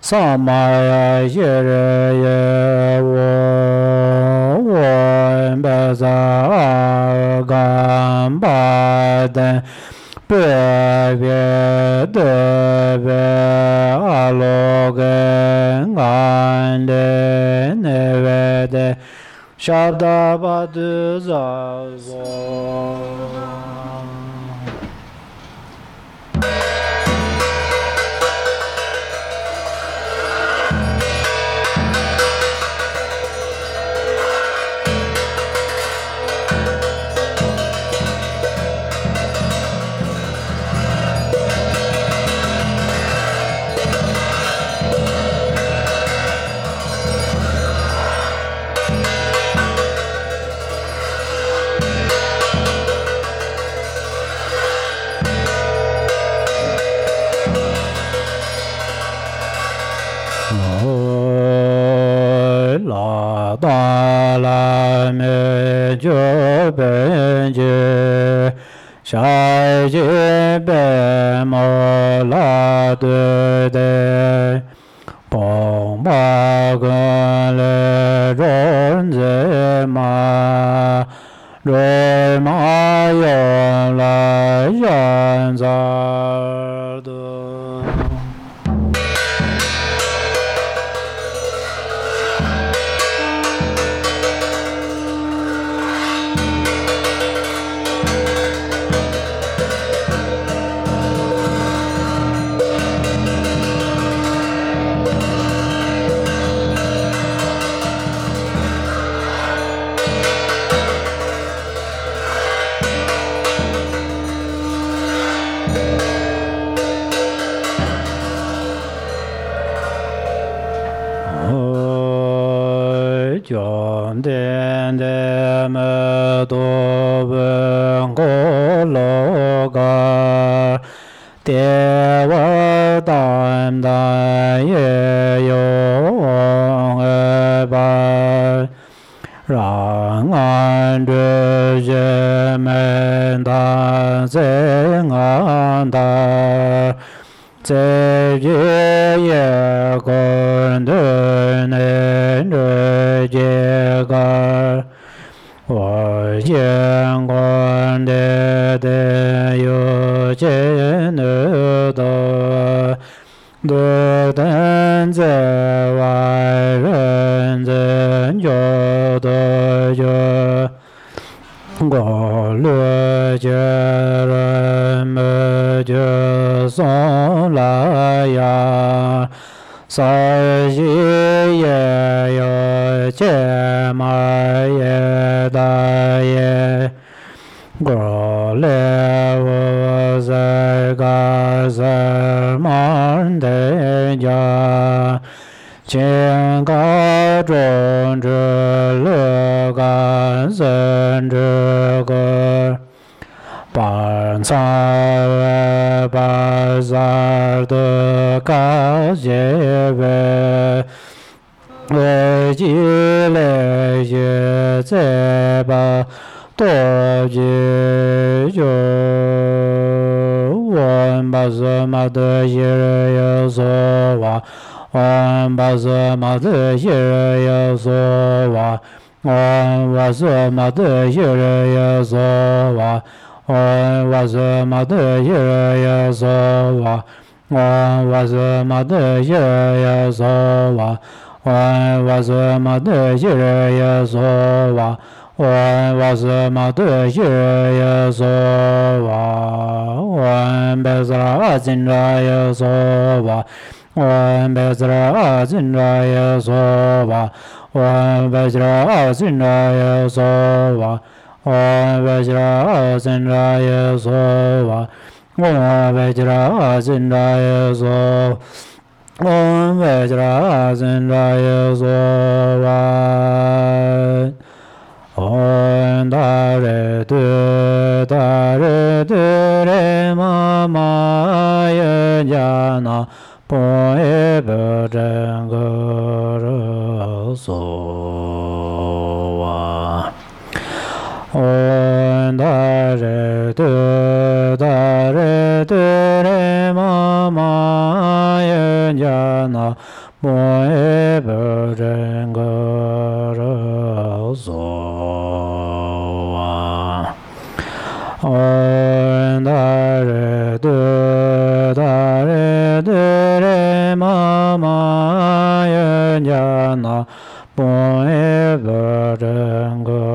萨玛呀耶热耶我巴扎阿甘巴登别别的别阿罗根安的那位的沙达巴的扎索。达拉美就本觉，下界本摩拉对对，pompa con le ronze ma re ma yon la yan zar do. Chom den de me do ben go lo ga de wa dan dan ye yo e ba rang an de je men dan zeng an da 在这夜空的那个结果，我见过的有见得到，多等在外人 den jo de jo go le je me je son la ya sa ji ye yo che ma ye da ye go le wo za ga za man de ja chen ga zhong zhe le ga zhen zhe ge ban ca ba za de ga jie wei wei ji le ye zai ba duo ji jiu wen ba zi ma de yi ye zo wa wen ba zi ma de yi ye zo wa wen ba zi ma de yi ye zo wa wen ba zi ma de yi ye zo wa wen ba zi ma de yi ye zo wa wen ba zi ma de yi ye zo wa wen ba zi ma de yi ye zo wa wen ba zi a jin ra ye zo wa wen ba zi a jin ra ye zo wa wen ba zi a jin ra ye zo wa wen ba zi a jin ra ye zo wa wen ba zi a jin ra ye zo wen ba zi a jin ra ye zo wa wen da re re ma ye ja na po e be zhen ge re so wa wen da re re ma ye ja na po e be zhen ge re so wen da re re ma ye ja na po e be zhen ge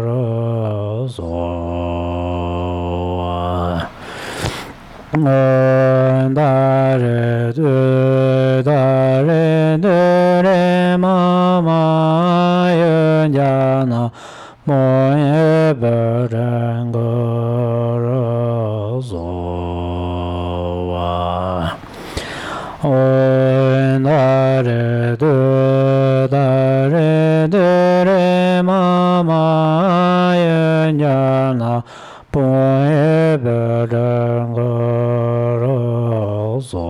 re so wen da re re ma ye ja na po e be zhen ge re so wen da re re ma ye ja na po e be zhen ge re so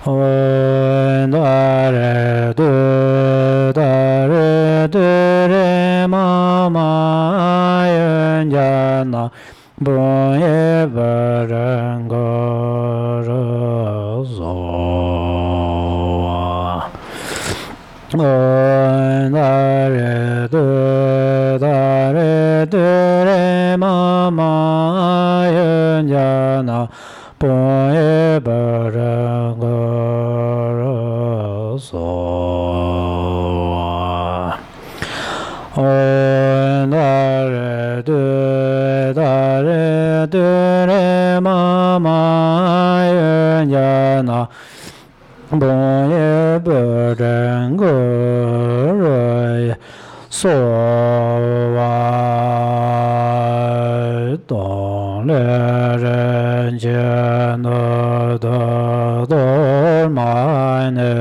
wen da re re ma ye ja na po e be zhen ge re so wen da re re ma ye ja na po e be zhen ge re so wen da re re ma ye ja na po e be zhen ge re so dong le ren jian de do ma ne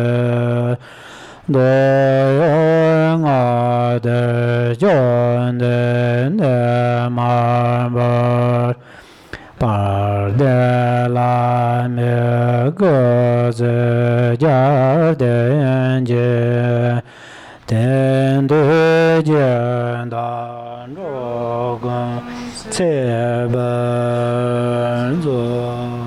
de yong a de jian de ne ma ba par de la me ge ze jia de jie ten de jian dan zhuo gong ce ben zuo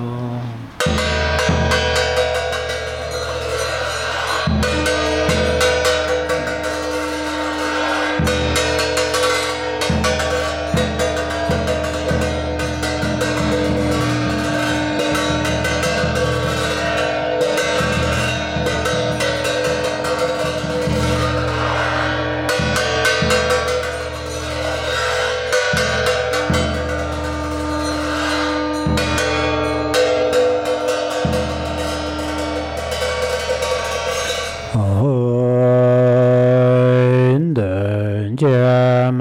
Đền chiêm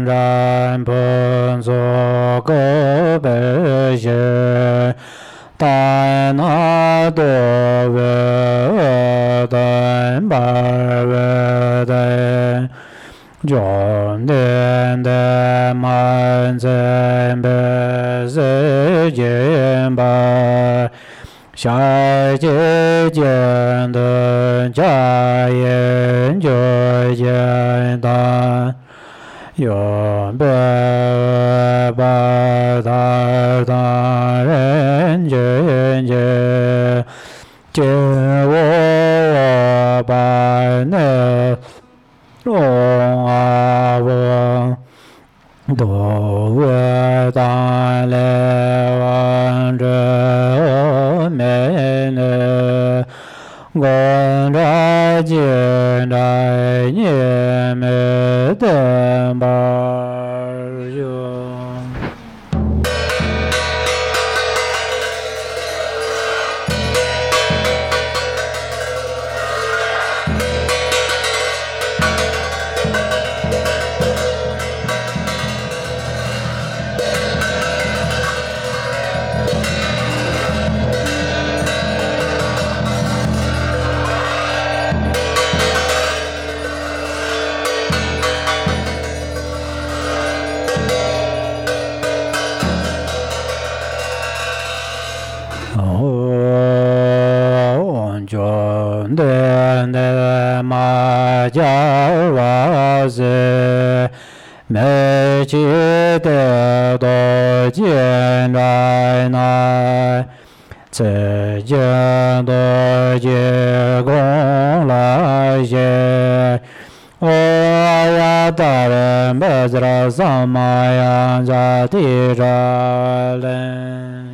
ran phun so cơ bế xe tai na đô về tên bà về tên John den de man zen be ze jen ba Shai jie jian de jia yan jiu jian dan Yuan be ba da da ren jian jie jie wo ba ne Đồ vơ ta lê văn trơ mê nê Gọn ra chiên đại nhẹ mê tên bà dương John den de ma jiao wa zi mei qi de do jian rai nai zi jian do jie gong lai xie o ya da ren be zira san ma yan za ti zha len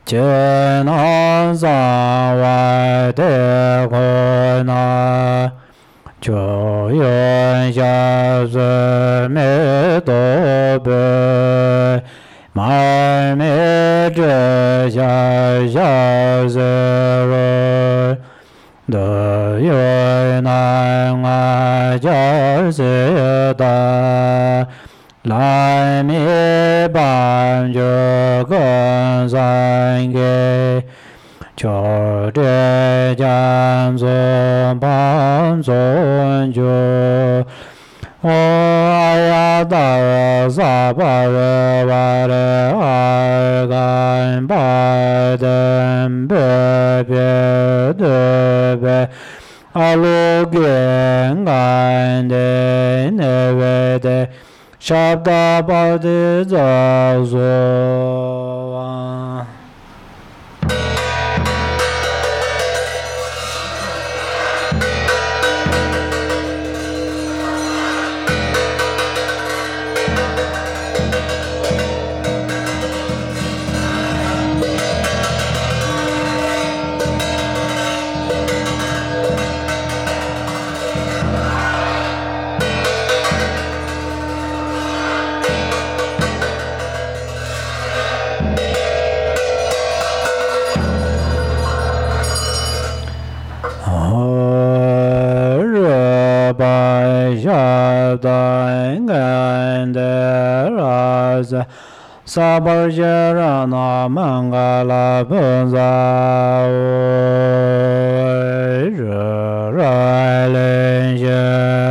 Jian an san wai de hui na Jiu yuan xia zi me do bei Mai me zhi xia xia zi rui De yui nan ai jia zi da Lai mi ban ju gen san ge Jiu zhe jian zun pan zun ju O ya da sa ba re wa re ai gan ba den be bie de be a lu gen gan de ne ve de Shabda ba de za zo wa Sabarjara mangala punza rai len je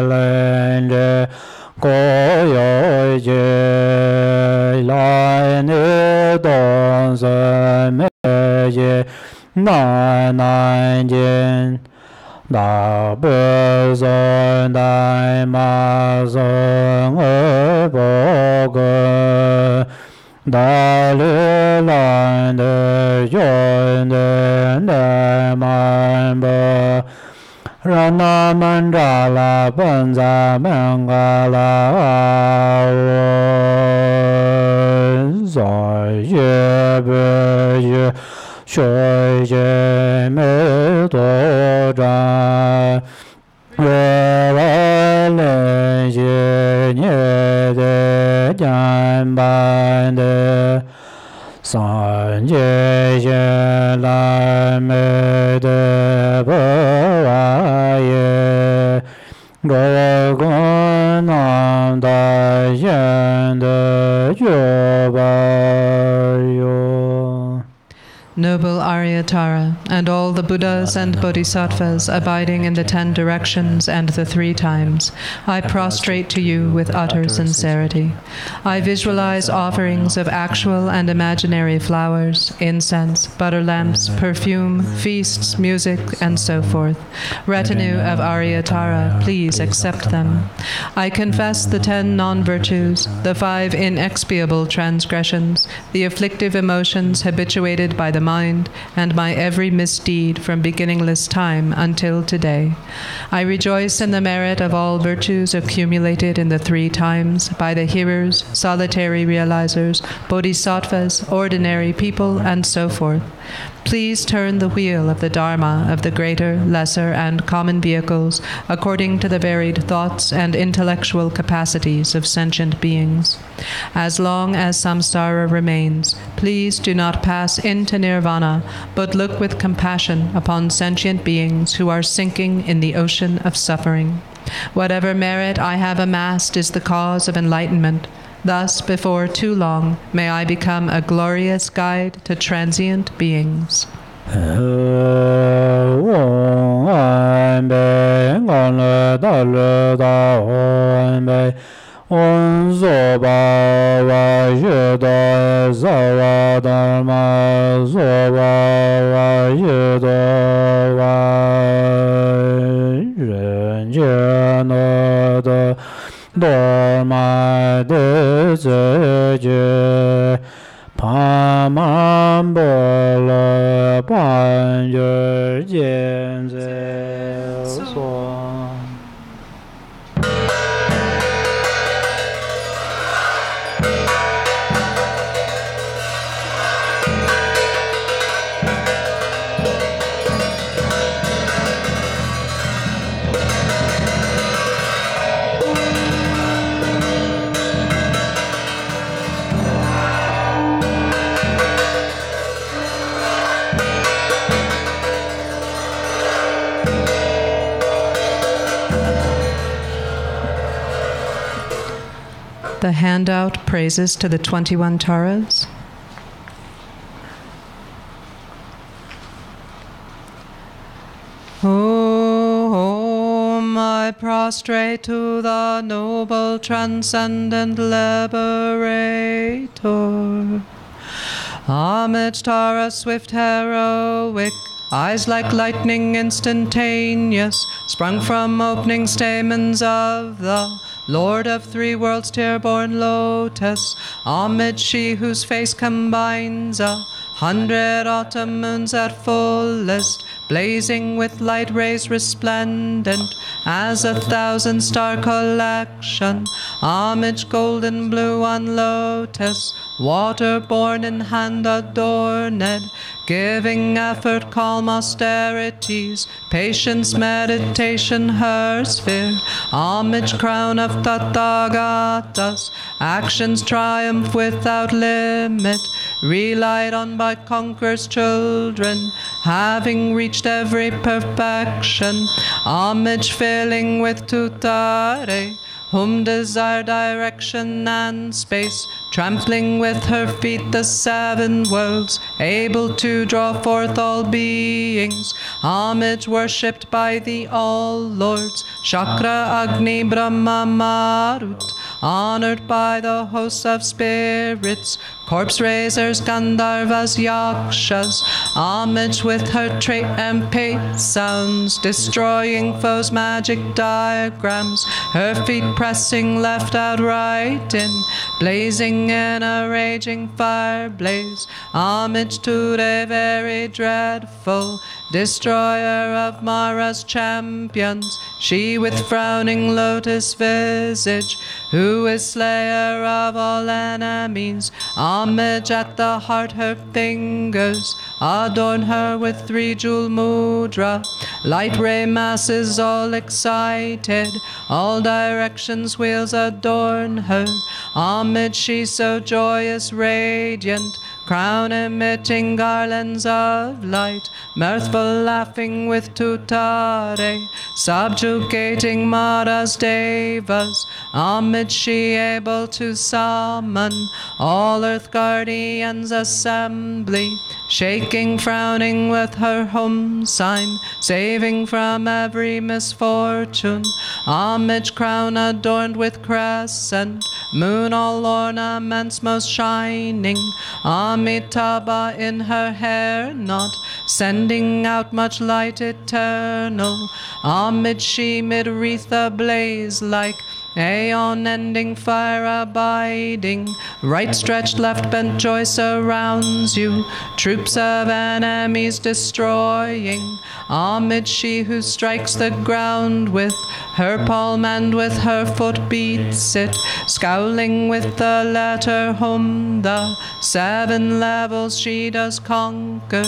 len je ko yo je lai ne don se me je nai nai jin Da bơ son dai ma son bo ge da le lan de yon de man bo rana mandala banza mangala zai ye be ye shui ye me do zha re le ye nie de jan ban de san ye ye la me de bo ye go go nam da yen de jo ba yo. Noble Aryatara, and all the Buddhas and Bodhisattvas abiding in the 10 directions and the 3 times, I prostrate to you with utter sincerity. I visualize offerings of actual and imaginary flowers, incense, butter lamps, perfume, feasts, music, and so forth. Retinue of Aryatara, please accept them. I confess the 10 non-virtues, the 5 inexpiable transgressions, the afflictive emotions habituated by the mind, and my every misdeed from beginningless time until today. I rejoice in the merit of all virtues accumulated in the 3 times by the hearers, solitary realizers, bodhisattvas, ordinary people, and so forth. Please turn the wheel of the Dharma of the greater, lesser, and common vehicles according to the varied thoughts and intellectual capacities of sentient beings. As long as samsara remains, please do not pass into nirvana, but look with compassion upon sentient beings who are sinking in the ocean of suffering. Whatever merit I have amassed is the cause of enlightenment. Thus, before too long, may I become a glorious guide to transient beings. Dorma de je Pamam bola panjer jenze so. The handout praises to the 21 Taras. I prostrate to the noble transcendent liberator. Homage Tara, swift heroic, eyes like lightning instantaneous, sprung from opening stamens of the Lord of 3 worlds, tear-born lotus. Homage she whose face combines 100 autumn moons at fullest, blazing with light rays resplendent as 1,000 star collection. Homage golden blue on lotus, water-born in hand adorned, giving effort, calm austerities, patience, meditation, her sphere. Homage crown of Tathagatas, actions triumph without limit, relied on by conquerors' children, having reached every perfection. Homage filling with tutare, whom desire direction and space, trampling with her feet the 7 worlds, able to draw forth all beings. Homage worshipped by the all-lords, Chakra, Agni, Brahma, Marut, honored by the hosts of spirits, corpse raisers, Gandharvas, Yakshas, homage with her trait and pate sounds, destroying foes' magic diagrams, her feet pressing left out right in, blazing in a raging fire blaze, homage to the very dreadful, destroyer of Mara's champions, she with frowning lotus visage, who is slayer of all enemies, homage at the heart her fingers, adorn her with 3-jewel mudra, light ray masses all excited, all directions wheels adorn her, homage she so joyous radiant, crown emitting garlands of light, mirthful laughing with tutare, subjugating Mara's devas, homage she able to summon all earth guardians assembly, shaking, frowning with her home sign, saving from every misfortune, homage crown adorned with crescent, moon all ornaments most shining, Amitabha in her hair knot, sending out much light eternal, homage she mid wreath ablaze like aeon-ending fire abiding, right stretched, left bent joy surrounds you, troops of enemies destroying, homage she who strikes the ground with her palm and with her foot beats it, scowling with the letter hum, the 7 levels she does conquer,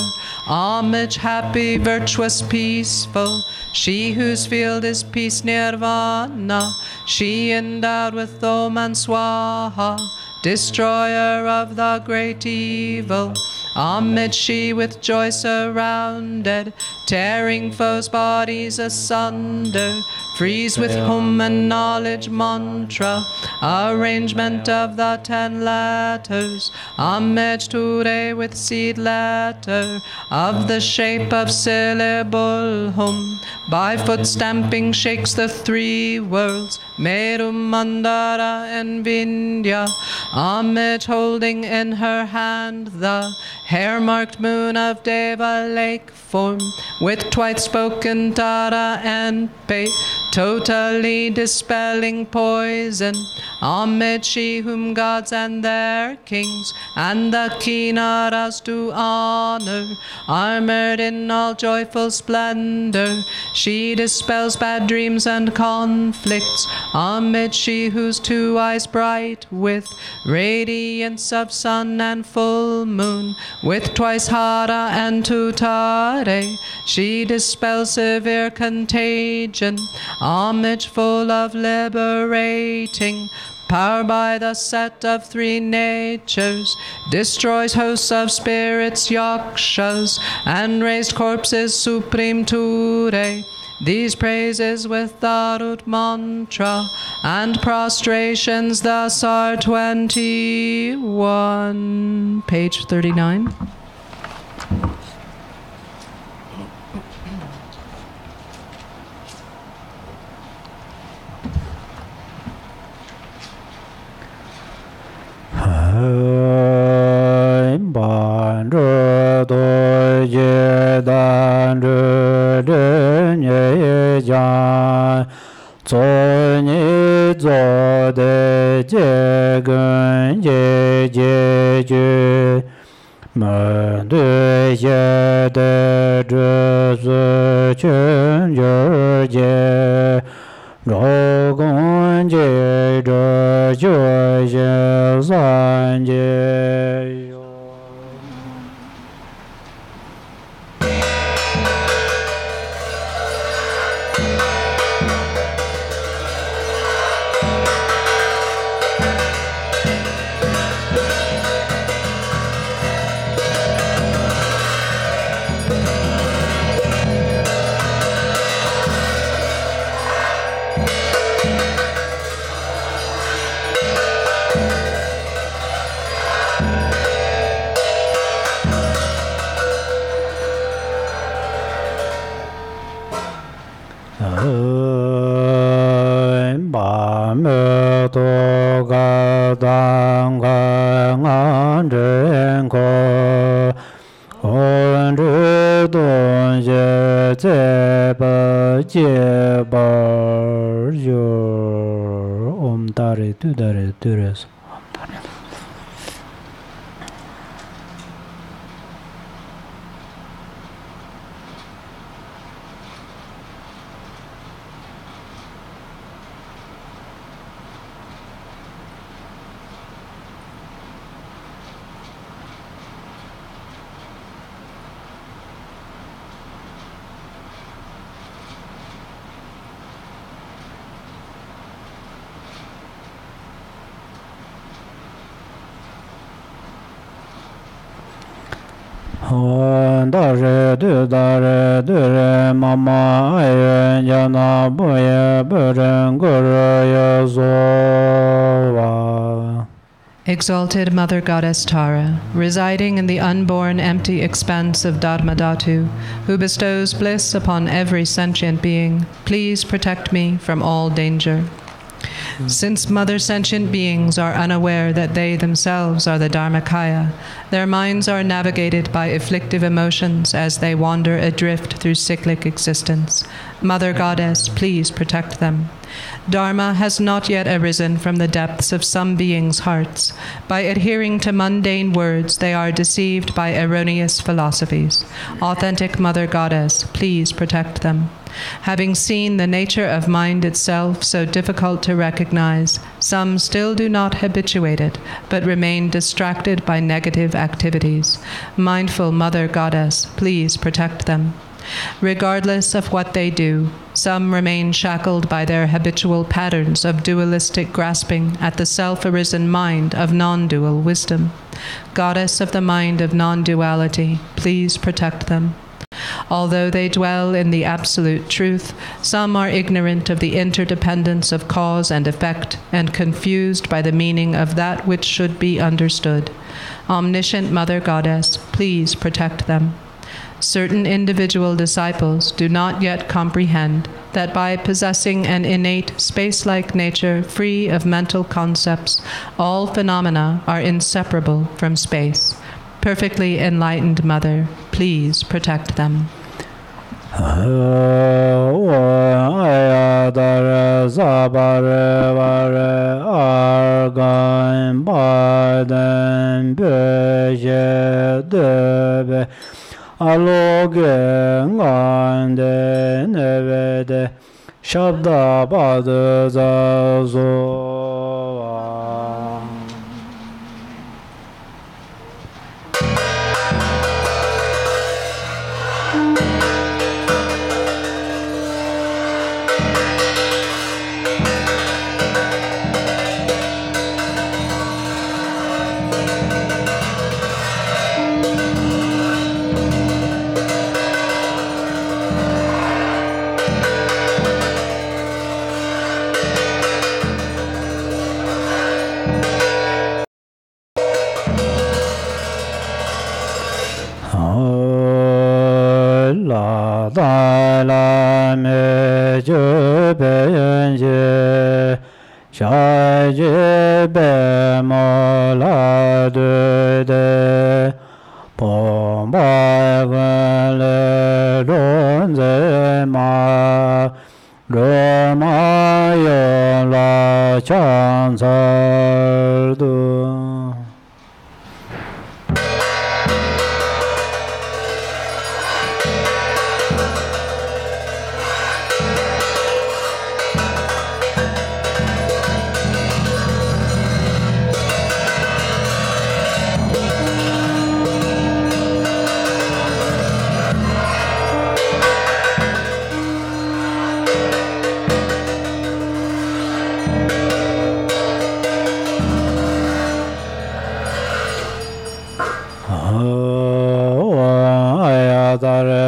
homage happy, virtuous, peaceful, she whose field is peace nirvana, she endowed with Om and Swaha, destroyer of the great evil, homage she with joy surrounded, tearing foes' bodies asunder, freeze with hum and knowledge mantra, arrangement of the 10 letters, homage today with seed letter, of the shape of syllable hum, by foot stamping shakes the 3 worlds, Meru, Mandara and Vindhya, homage holding in her hand the hair-marked moon of Deva lake form, with twice spoken Tara and Pe, totally dispelling poison, homage she whom gods and their kings and the Kinnaras do honor, armored in all joyful splendor, she dispels bad dreams and conflicts, homage she whose 2 eyes bright with radiance of sun and full moon, with twice Hara and Tutare, she dispels severe contagion, homage full of liberating power by the set of 3 natures, destroys hosts of spirits, yakshas, and raised corpses supreme ture. These praises with the root mantra and prostrations thus are 21. Page 39. Ba me to ga dang ga ngan je bar your om dare tu dare dures. Dare du re mama ayen jana boye buren guru yozova. Exalted Mother Goddess Tara, residing in the unborn empty expanse of Dharmadhatu, who bestows bliss upon every sentient being, please protect me from all danger. Since mother sentient beings are unaware that they themselves are the Dharmakaya, their minds are navigated by afflictive emotions as they wander adrift through cyclic existence. Mother Goddess, please protect them. Dharma has not yet arisen from the depths of some beings' hearts. By adhering to mundane words, they are deceived by erroneous philosophies. Authentic Mother Goddess, please protect them. Having seen the nature of mind itself so difficult to recognize, some still do not habituate it, but remain distracted by negative activities. Mindful Mother Goddess, please protect them. Regardless of what they do, some remain shackled by their habitual patterns of dualistic grasping at the self-arisen mind of non-dual wisdom. Goddess of the mind of non-duality, please protect them. Although they dwell in the absolute truth, some are ignorant of the interdependence of cause and effect and confused by the meaning of that which should be understood. Omniscient Mother Goddess, please protect them. Certain individual disciples do not yet comprehend that by possessing an innate space-like nature free of mental concepts, all phenomena are inseparable from space. Perfectly enlightened Mother, please protect them. Shabda Bada Zazo.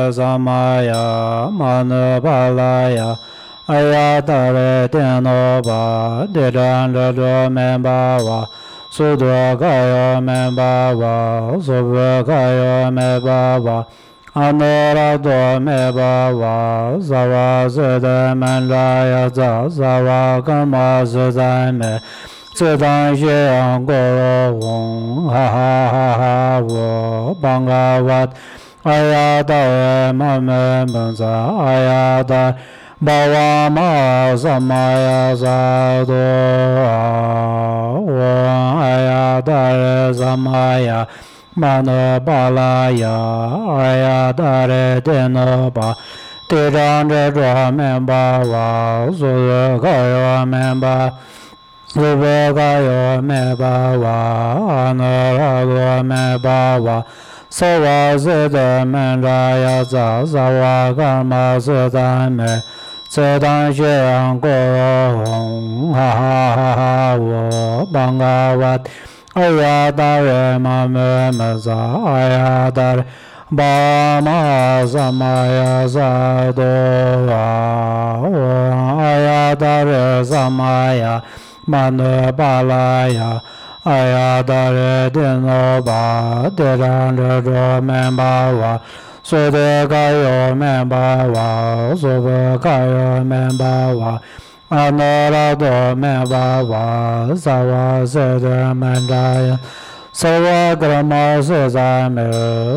Samaya Manabalaya Ayatare Tenoba Dirandra Membawa Sudwakaya Membawa Subwakaya Membawa Anurado Membawa Zawazada Mandaya Zawakama Zazame Zedang Xiang Goro Ha Ha Ha Ha Wo Bangawat Ayada Mame Banza Ayada Bhavama Samaya Sadhu Ayadare Samaya Manobalaya Ayadare Denoba Tirandra Membawa Sudakayo Memba Subhakayo Membawa Anarago Membawa Sawa Siddha Mendaya Sawa Karma Siddha Me Siddha Shirang Guru Ha Ha Ha Ha Wo Bhangavat Ayadare Mame Meza Ayadare Bhama Samaya Sadhu Ayadare Samaya Manobalaya Ayadare Dinoba Tirandra Membawa Sudakayo Membawa Subhakayo Membawa Anarado Membawa Sawa Siddha Mendaya Sawa Grama Sesame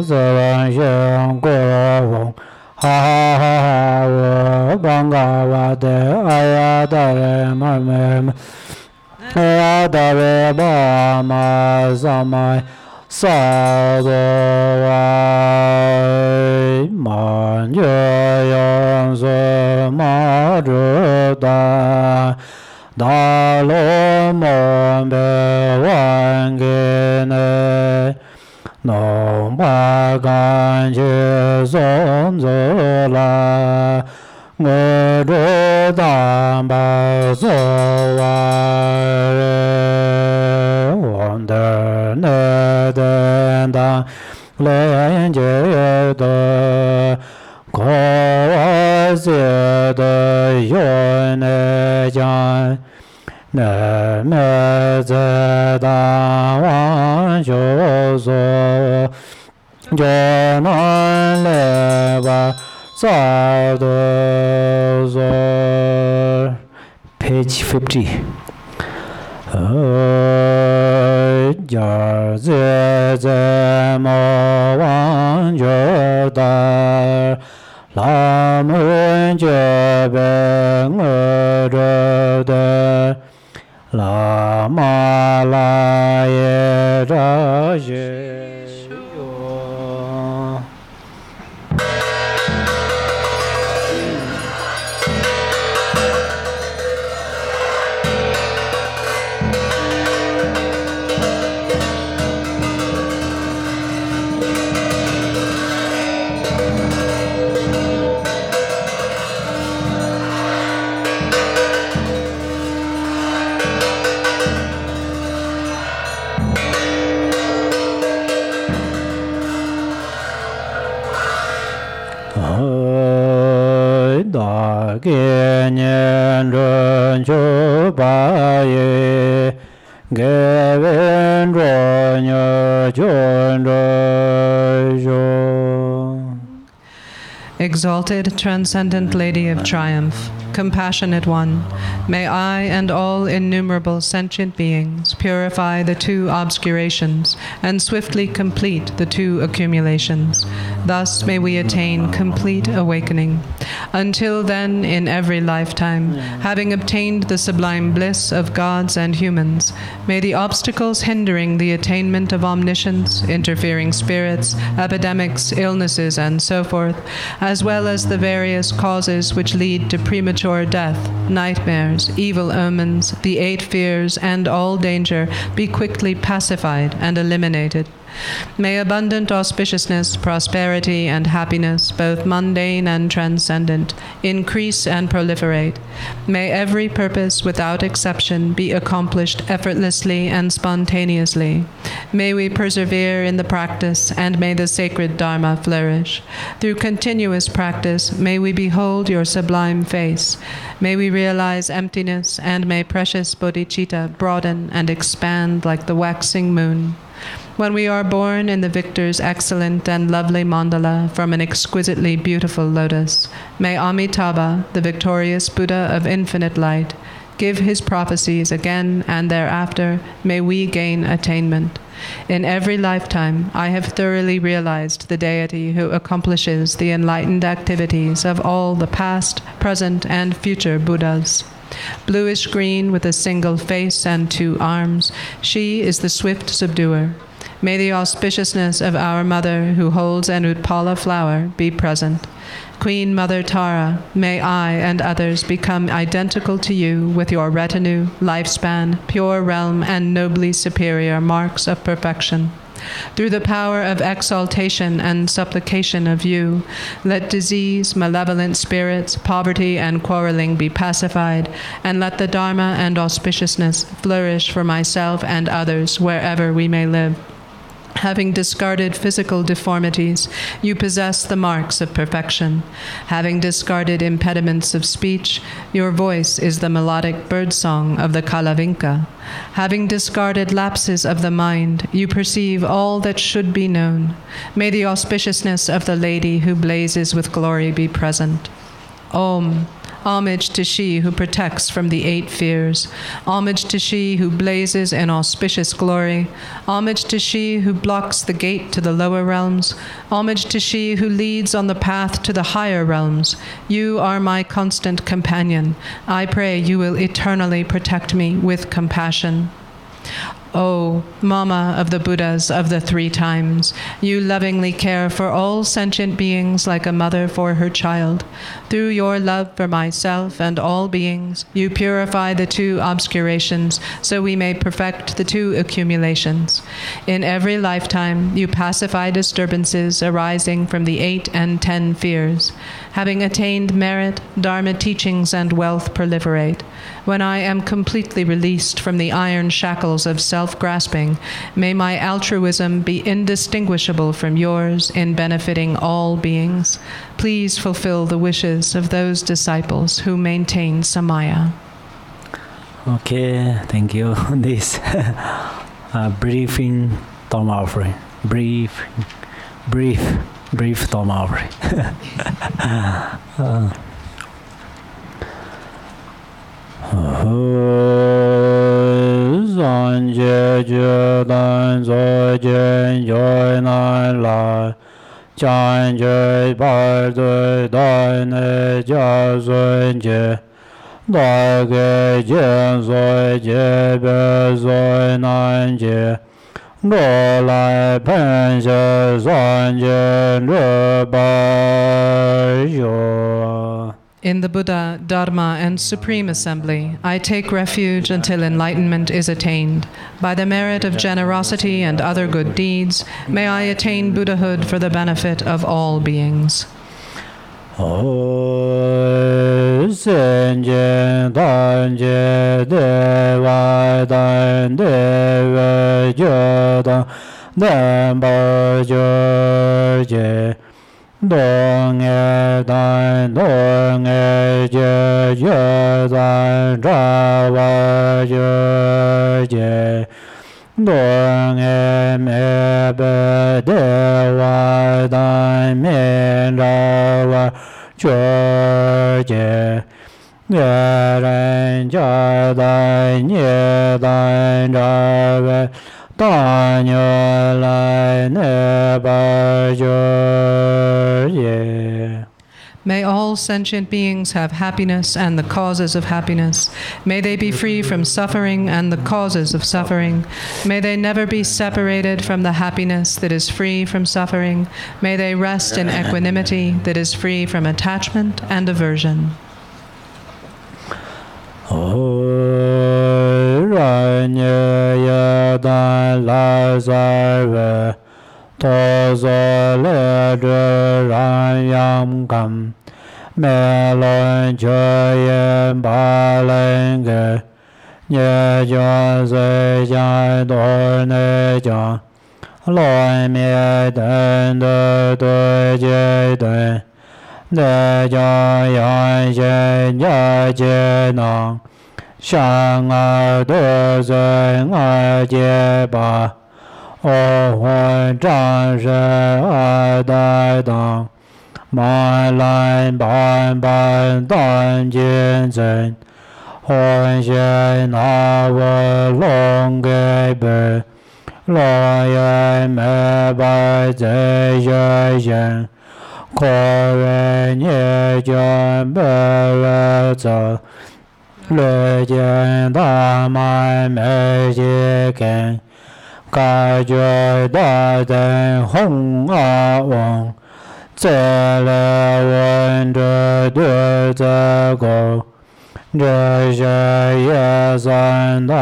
Savan Shirang Guru Ha Ha Ha Ha Wo Bhangavate Ayadare Mame Ayadare Bhama Samaya Sadhu Manjayam Samaruta Dalomambe Wangene Nombaganji Sonzola Ngududamba Soware Wonder Nedenda Lenjeda Kawasida Yonejan Nemezeda Wanjoso Jonan Leva Sadozor. Page 50. Jarzemo Wanjodar Lamun Jebeng Urode Lamalaye Raje Genyen Ren Baye Geven Ronya Jondro. Exalted, transcendent Lady of Triumph, compassionate one, may I and all innumerable sentient beings purify the two obscurations and swiftly complete the two accumulations. Thus may we attain complete awakening. Until then, in every lifetime, having obtained the sublime bliss of gods and humans, may the obstacles hindering the attainment of omniscience, interfering spirits, epidemics, illnesses, and so forth, as well as the various causes which lead to premature death, nightmares, evil omens, the 8 fears, and all danger, be quickly pacified and eliminated. May abundant auspiciousness, prosperity, and happiness, both mundane and transcendent, increase and proliferate. May every purpose, without exception, be accomplished effortlessly and spontaneously. May we persevere in the practice, and may the sacred Dharma flourish. Through continuous practice, may we behold your sublime face. May we realize emptiness, and may precious bodhicitta broaden and expand like the waxing moon. When we are born in the victor's excellent and lovely mandala from an exquisitely beautiful lotus, may Amitabha, the victorious Buddha of infinite light, give his prophecies again, and thereafter may we gain attainment. In every lifetime, I have thoroughly realized the deity who accomplishes the enlightened activities of all the past, present, and future Buddhas. Bluish-green with a single face and 2 arms, she is the swift subduer. May the auspiciousness of our Mother who holds an Utpala flower be present. Queen Mother Tara, may I and others become identical to you with your retinue, lifespan, pure realm, and nobly superior marks of perfection. Through the power of exaltation and supplication of you, let disease, malevolent spirits, poverty, and quarreling be pacified, and let the Dharma and auspiciousness flourish for myself and others wherever we may live. Having discarded physical deformities, you possess the marks of perfection. Having discarded impediments of speech, your voice is the melodic birdsong of the Kalavinka. Having discarded lapses of the mind, you perceive all that should be known. May the auspiciousness of the Lady who blazes with glory be present. Om. Homage to she who protects from the 8 fears. Homage to she who blazes in auspicious glory. Homage to she who blocks the gate to the lower realms. Homage to she who leads on the path to the higher realms. You are my constant companion. I pray you will eternally protect me with compassion. O Mama of the Buddhas of the 3 times, you lovingly care for all sentient beings like a mother for her child. Through your love for myself and all beings, you purify the 2 obscurations so we may perfect the 2 accumulations. In every lifetime, you pacify disturbances arising from the 8 and 10 fears. Having attained merit, Dharma teachings and wealth proliferate. When I am completely released from the iron shackles of self-grasping, may my altruism be indistinguishable from yours in benefiting all beings. Please fulfill the wishes of those disciples who maintain Samaya. Okay, thank you. This briefing Dharma offering. Brief Dharma offering. San je je dan zo jen yo nan la chan je par de dan ne ja zo je da ge jen zo je be zo nan je lo lai pen je san je re ba yo. In the Buddha, Dharma, and Supreme Assembly, I take refuge until enlightenment is attained. By the merit of generosity and other good deeds, may I attain Buddhahood for the benefit of all beings. Dong e dan dong e je je dan ra wa je je dong e me be de wa dan me ra wa je je ye ren ja dan ye dan ra wa dan ye lai ne ba je. May all sentient beings have happiness and the causes of happiness. May they be free from suffering and the causes of suffering. May they never be separated from the happiness that is free from suffering. May they rest in equanimity that is free from attachment and aversion. Tozo le de ran yam kam me lon che yen ba len ge ye jo se ja do ne ja lo me den de de je de de ja yan yen ya je na shang a de zhen a jie ba o huan zhang shen a dai dang ma lan ban ban dan jin zhen huan xian na wo long ge be 罗耶没白在学生，可人也将不了走，略见大满没些根，感觉大灯红啊旺，在了问着对着过。这些也算大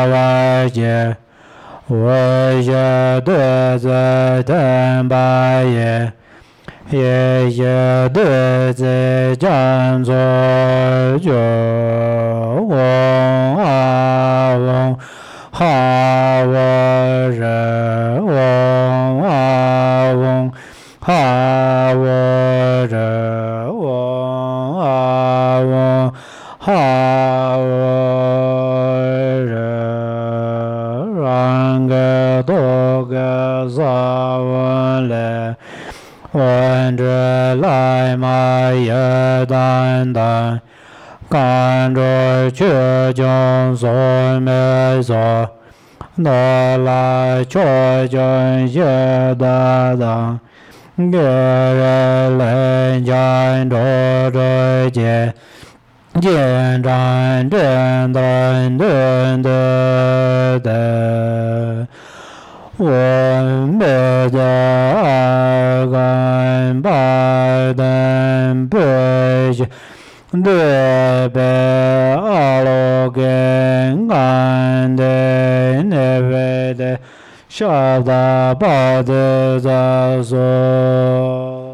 外界，我些对在等白夜，也些对在讲座就我啊我哈我人我啊我哈我人我啊我。哈人让个多个萨文来，问着来嘛也单单，看着却将所没所，拿来却将些大当，给人来讲着这些。见战真等等的，我没得二干八等不行，对被阿罗根干的那位的小大宝的在说。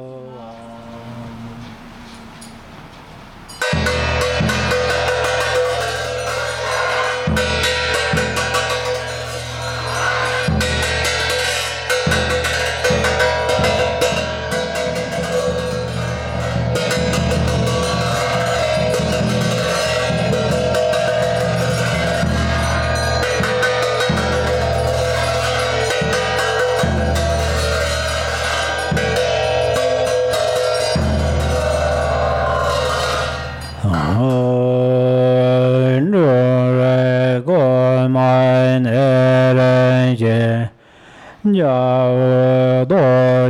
家多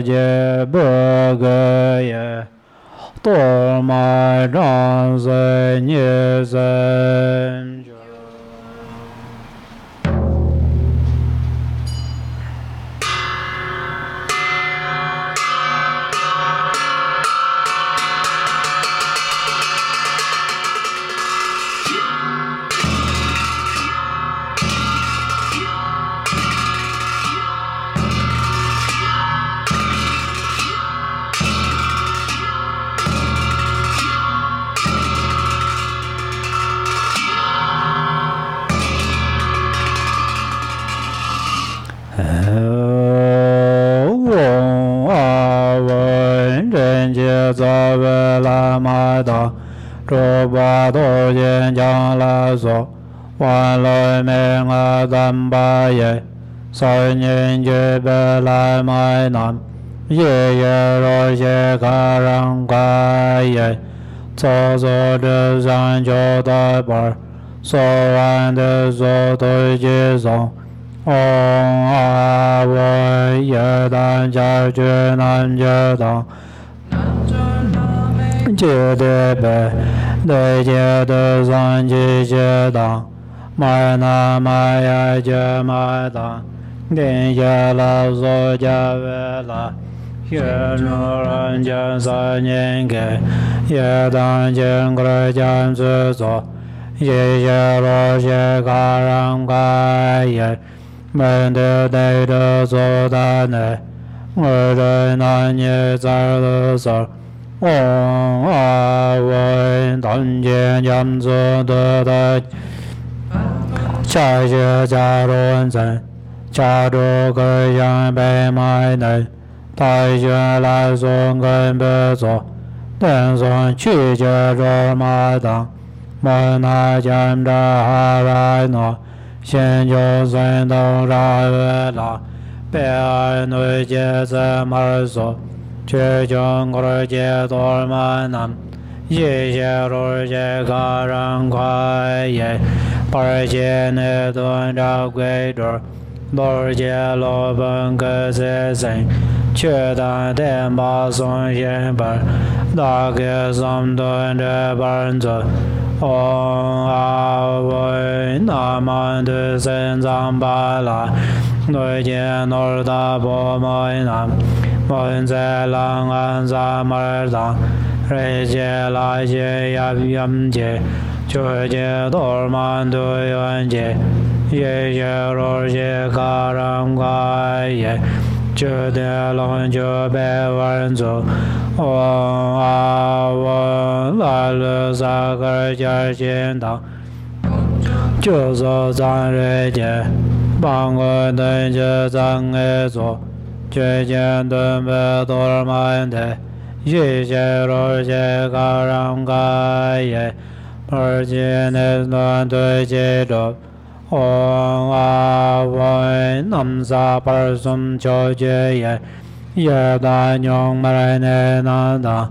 杰不个也，多嘛长生也生。这把头先将来说，万来命啊咱把也，三年就别来买难，夜夜若些卡上快也，走走这山丘大板，说完的说对接上，啊我也当家去难接当。觉得呗，对觉得上去觉得，买那买呀就买的，定下了说家为了，学着人家3年给，也当见过讲制作，一些罗些卡上开也，没得对着做的呢，我这那年在的时候。我当见讲做的下些加入在加入各样被买的大学来说跟不做等说去接着马当我那讲着哈来诺先就算都ra了被爱女接着马说却将我解脱满难，一切如些个人快也，而且那顿着规矩， Bor je lo ben ge ze zen, che dan de ma song yen bar, da ge sam don de ban zo, ong a wei na man de sen zang ba la, noi jian nor da bo moi nam, mon ze lang an za mer dang, re jie la jie yap yam jie, chu jie dor man du yuan jie, ye ye ro jie ka ram ka ye, chu de long ju be wan zu, ong a wen la lu sa ge jia jian dang, ju zo zang re jie, bang ge den jie zang e zo, jue jian dun be dor man de, ye jie ro jie ka ram ka ye, per jie ne luan dui jie zhu, ong a wen nam sa per sum qiu jie ye, ye da nyong mer ne na da,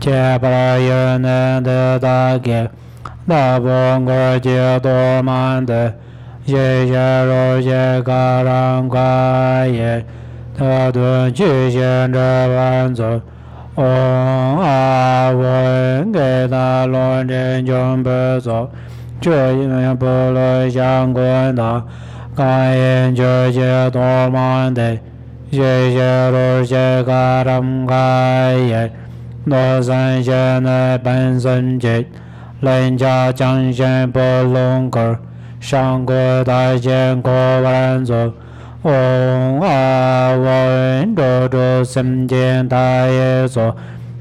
jie per ye ne de da ge, da bong ge jie dor man de, ye jie ro jie ka ram ka ye, da dun ji xian zhe wan zu, ong a wen ge da luan zhen jiong be zu, zhe yin bu le xiang guan da, gan yin zhe jie dor man de, ye jie ro jie ka ram ka ye, no san xian ne ben sen jie, len jia jiang xian bu long ge, shang gu da jian gu wan zu, ong a wen zhou zhou sim jian da ye zu,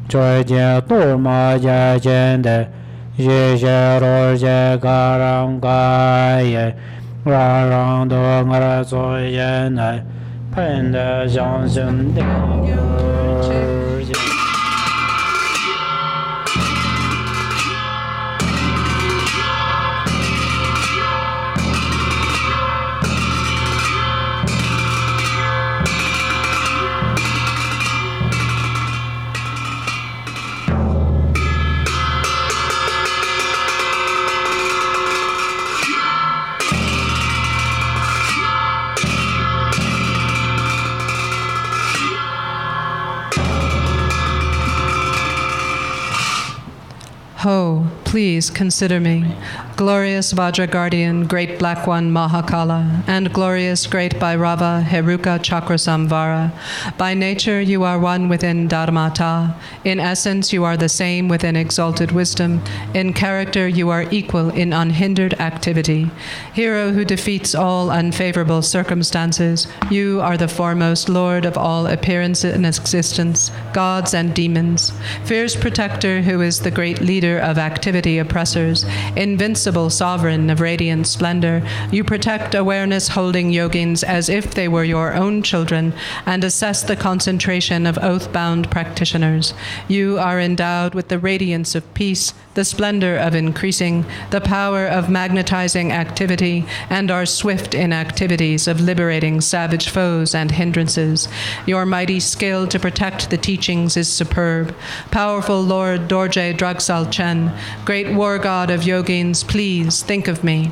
zhui jie du ma jia jian de, ye xie ro jie ka ram ka ye, ran rang du er zu yan nai, pen de xiang xin de er jie. Ho, please consider me, glorious Vajra Guardian, great Black One Mahakala, and glorious great Bhairava Heruka Chakrasamvara. By nature you are one within Dharmata. In essence you are the same within exalted wisdom. In character you are equal in unhindered activity. Hero who defeats all unfavorable circumstances, you are the foremost Lord of all appearance and existence, gods and demons. Fierce protector who is the great leader of activity oppressors, invincible sovereign of radiant splendor, you protect awareness holding yogins as if they were your own children and assess the concentration of oath-bound practitioners. You are endowed with the radiance of peace, the splendor of increasing, the power of magnetizing activity, and are swift in activities of liberating savage foes and hindrances. Your mighty skill to protect the teachings is superb. Powerful Lord Dorje Dragtsal Chen, great war god of yogins, please think of me.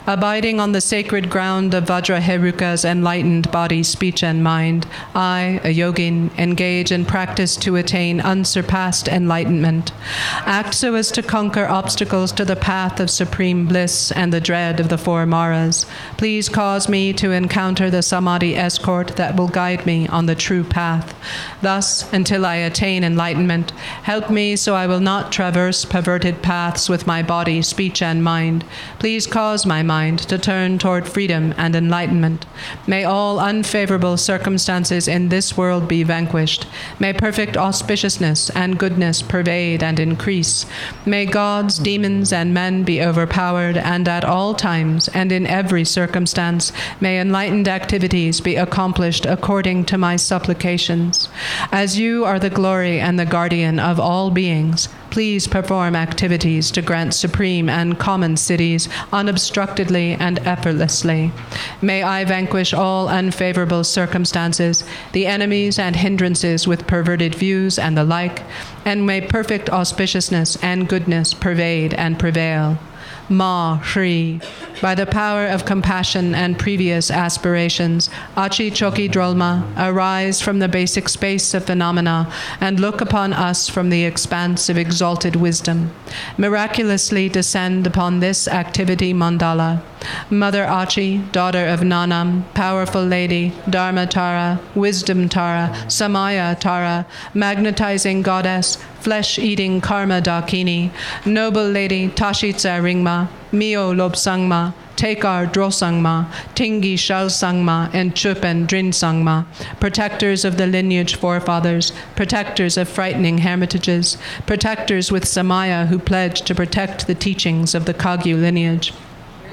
Abiding on the sacred ground of Vajraheruka's enlightened body, speech, and mind, I, a yogin, engage in practice to attain unsurpassed enlightenment. Act so as to conquer obstacles to the path of supreme bliss and the dread of the four maras. Please cause me to encounter the samadhi escort that will guide me on the true path. Thus, until I attain enlightenment, help me so I will not traverse perverted paths with my body, speech, and mind. Please cause my mind to turn toward freedom and enlightenment. May all unfavorable circumstances in this world be vanquished. May perfect auspiciousness and goodness pervade and increase. May gods, demons, and men be overpowered, and at all times and in every circumstance, may enlightened activities be accomplished according to my supplications. As you are the glory and the guardian of all beings, please perform activities to grant supreme and common cities unobstructedly and effortlessly. May I vanquish all unfavorable circumstances, the enemies and hindrances with perverted views and the like, and may perfect auspiciousness and goodness pervade and prevail. Ma, Shri. By the power of compassion and previous aspirations, Achi Choki Drolma, arise from the basic space of phenomena and look upon us from the expanse of exalted wisdom. Miraculously descend upon this activity mandala. Mother Achi, daughter of Nanam, powerful lady, Dharma Tara, wisdom Tara, Samaya Tara, magnetizing goddess, flesh-eating karma dakini, noble lady Tashitsa Ringma, Mio Lobsangma, Tekar Drosangma, Tingi Shalsangma, and Chupen Drinsangma, protectors of the lineage forefathers, protectors of frightening hermitages, protectors with Samaya who pledge to protect the teachings of the Kagyu lineage.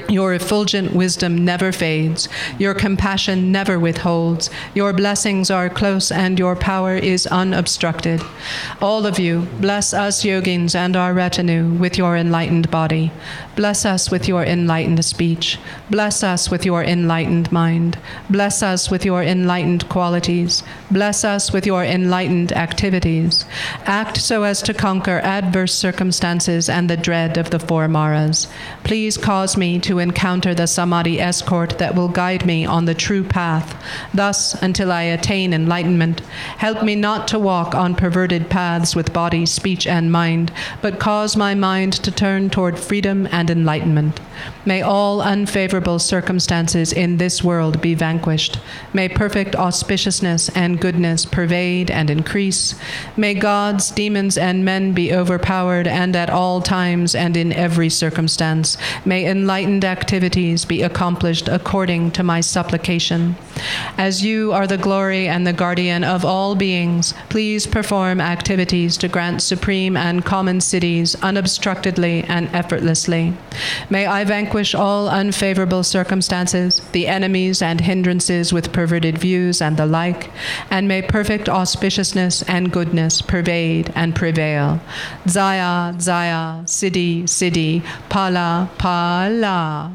Your effulgent wisdom never fades. Your compassion never withholds. Your blessings are close and your power is unobstructed. All of you, bless us yogins and our retinue with your enlightened body. Bless us with your enlightened speech. Bless us with your enlightened mind. Bless us with your enlightened qualities. Bless us with your enlightened activities. Act so as to conquer adverse circumstances and the dread of the four maras. Please cause me to encounter the samadhi escort that will guide me on the true path. Thus, until I attain enlightenment, help me not to walk on perverted paths with body, speech, and mind, but cause my mind to turn toward freedom and enlightenment. May all unfavorable circumstances in this world be vanquished. May perfect auspiciousness and goodness pervade and increase. May gods, demons, and men be overpowered and at all times and in every circumstance. May enlightened activities be accomplished according to my supplication. As you are the glory and the guardian of all beings, please perform activities to grant supreme and common cities unobstructedly and effortlessly. May I vanquish all unfavorable circumstances, the enemies and hindrances with perverted views and the like, and may perfect auspiciousness and goodness pervade and prevail. Zaya, Zaya, Siddhi, Siddhi, Pala, Pala.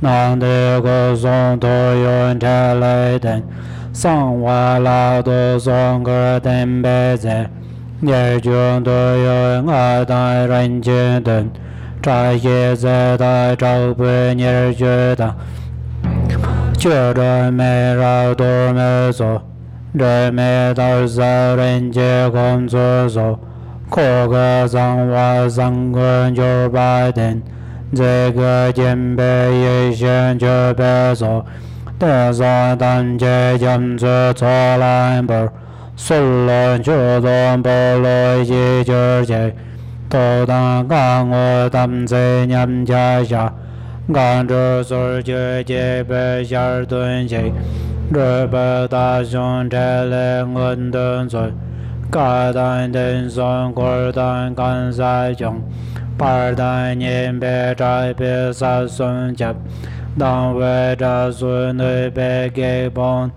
Nan de go song to yun te le den. Sang wa la do song ge den be ze. Ye jun do yun a dai ren jin den. Trai ye ze dai zhao bu nir ju da. Chue de me rao do me zo. De me dao za ren je gong zu zo. Ko ge zang wa zang gun ju bai den. 这个肩背一线就别走，得上单节将这错来不，顺了就当不来一就节，都当干我当在娘家下，干这事就节别下顿节，这不大兄这来我顿嘴，干单登上过单干赛中。 八代年别斋别三孙家，当为这孙女别给帮，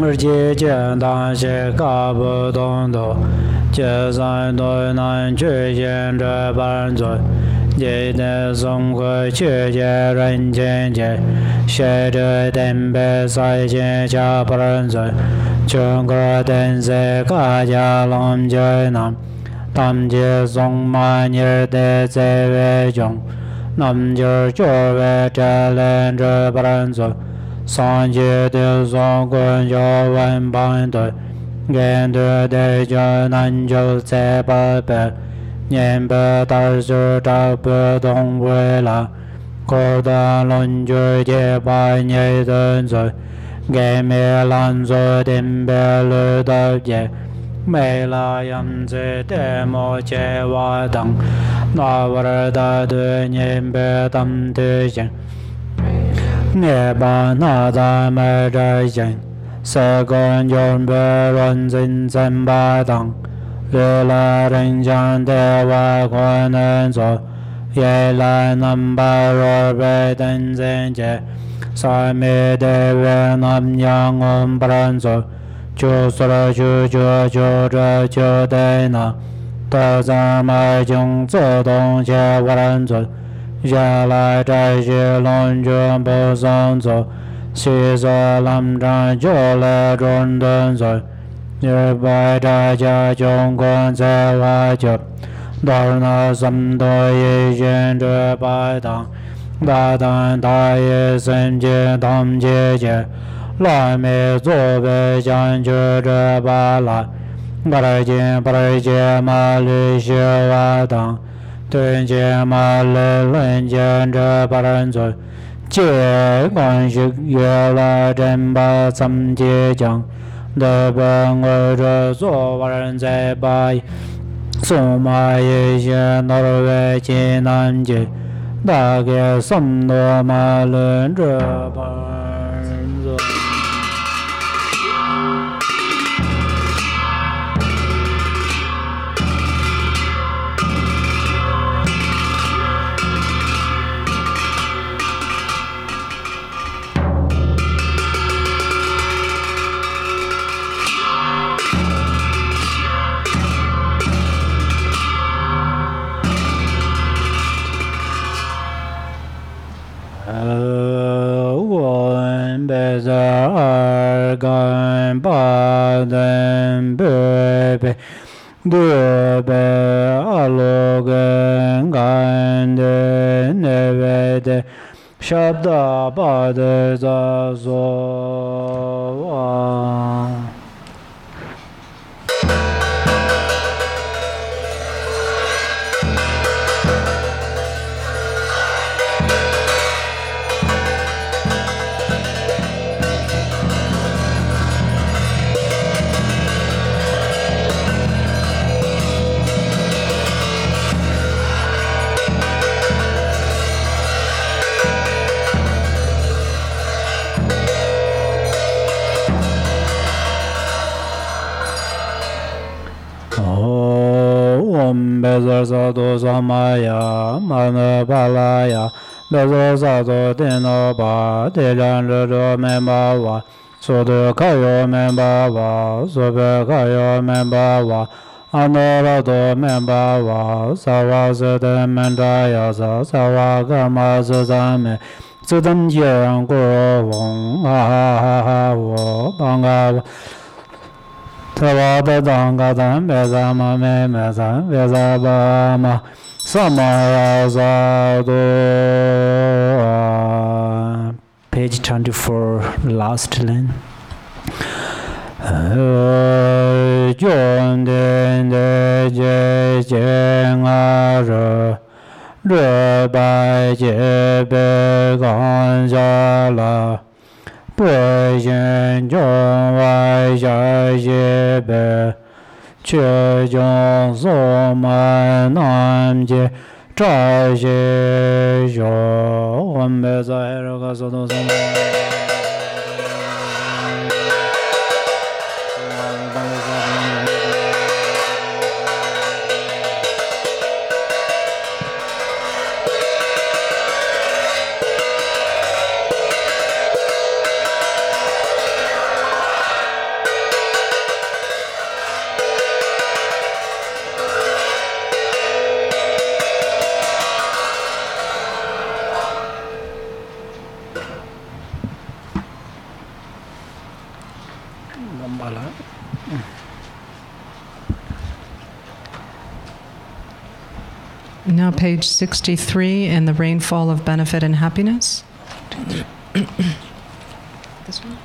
而且见当些搞不懂的，这三对难去见这班子，今天送回去见人间界，写着天别赛前下班子，全国电视各家龙街南。 tam je song ma nir de ze we jong nam je jo we zhe len zhe bran zu san je de song gun jo wen ban de gen de de jo nan jo ze ba be nian be da zhe zhao be dong wei la ko da lon ju jie ba nie den zu ge me lan zu din be lu da ye 没了样子的莫切瓦当，那我的对你别当对象，你把那咱们这些，是个准备认真真把当，为了人家的外国人做，也来能把若被等真节，上面的越南洋我们不能做。 就说了就这就得那，得咱们经自动切我人做，原来这些龙卷不上做，西色南站就来中等做，日白这家中国在外就，到那什多一线这白当，大当大爷身兼当姐姐。 来没做呗，将就这把来，把来见马里学瓦当，对见马里人见这把人做，借关系越来真把咱结讲，得本我这做把人在把，送马一些挪威济南街，大概3多马人这把人做。 Due be alogen gande nevede shabda bade zazo. Bezo do samaya mana balaya bezo do deno ba de ran ro me ba wa so do kayo me ba wa so be kayo me ba wa anora do me ba wa sa wa se de men da ya sa wa ga ma sa me 自等见过往啊我帮啊特瓦的当个当别咱们没咱别咱吧嘛什么要啥多 Page 24 last line 愿天的结晶啊热白洁白干下了不见中外下些白却将所满南界这些有我们在这个速度上Now page 63 in the Rainfall of Benefit and Happiness. This one?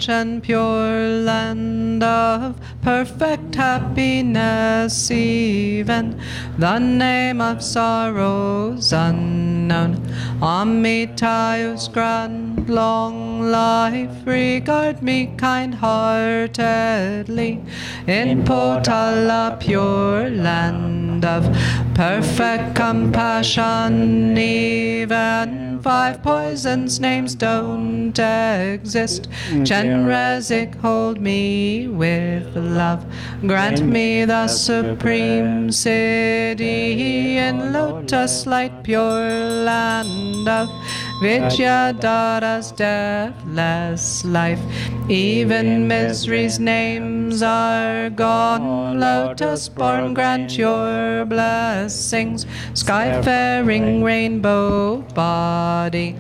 And pure land of perfect happiness, even the name of sorrows unknown. Amitayus grant long life, regard me kind-heartedly. In Potala, pure land of perfect compassion, even 5 poisons names don't exist. Chenrezig, hold me with love. Grant me the supreme city in lotus light, pure land of Vidyadhara's deathless life. Even misery's names are gone. Lotus born, grant your blessings. Skyfaring rainbow body.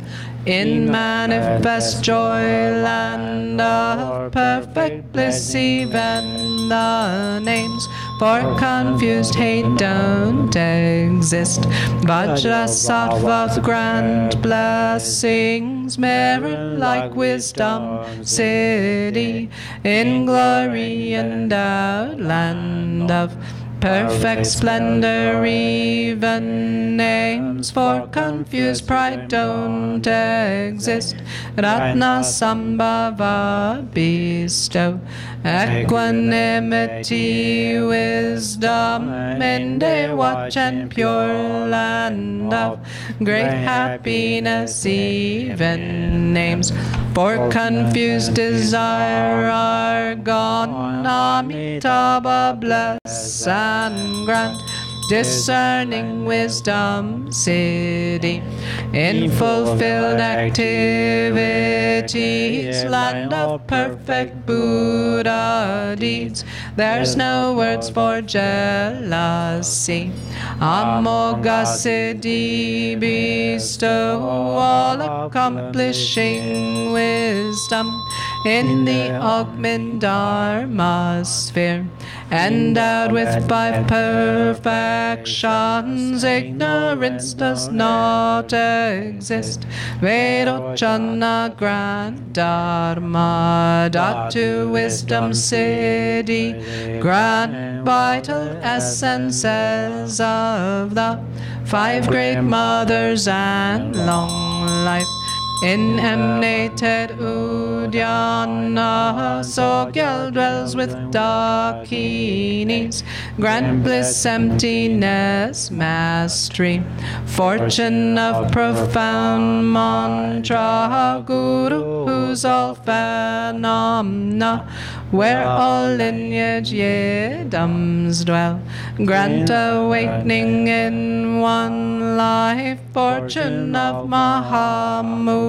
In manifest joy, land of perfect bliss, even the names for confused hate don't exist. Vajrasattva grant blessings, merit like wisdom city, in glory endowed land of perfect splendor, even names for confused pride don't exist. Ratna Sambhava bestow equanimity, wisdom, in day watch and pure land of great happiness, even names for confused desire are gone. Amitabha bless and grant discerning wisdom city, in fulfilled activities, land of perfect Buddha deeds. There's no words for jealousy. Amoga Siddhi bestow all accomplishing wisdom in the Augment Dharma sphere. endowed with 5 perfections. Ignorance does not exist. Vedochana grant Dharma, Dhatu wisdom siddhi, grant vital essences of the 5 great mothers and long life. In emanated Uddiyana, Sogyal dwells with Dakinis. Grant bliss, emptiness, mastery, fortune of profound mantra, Guru, whose all phenomena, where all lineage yidams dwell. Grant awakening in one life, fortune of Mahamudra,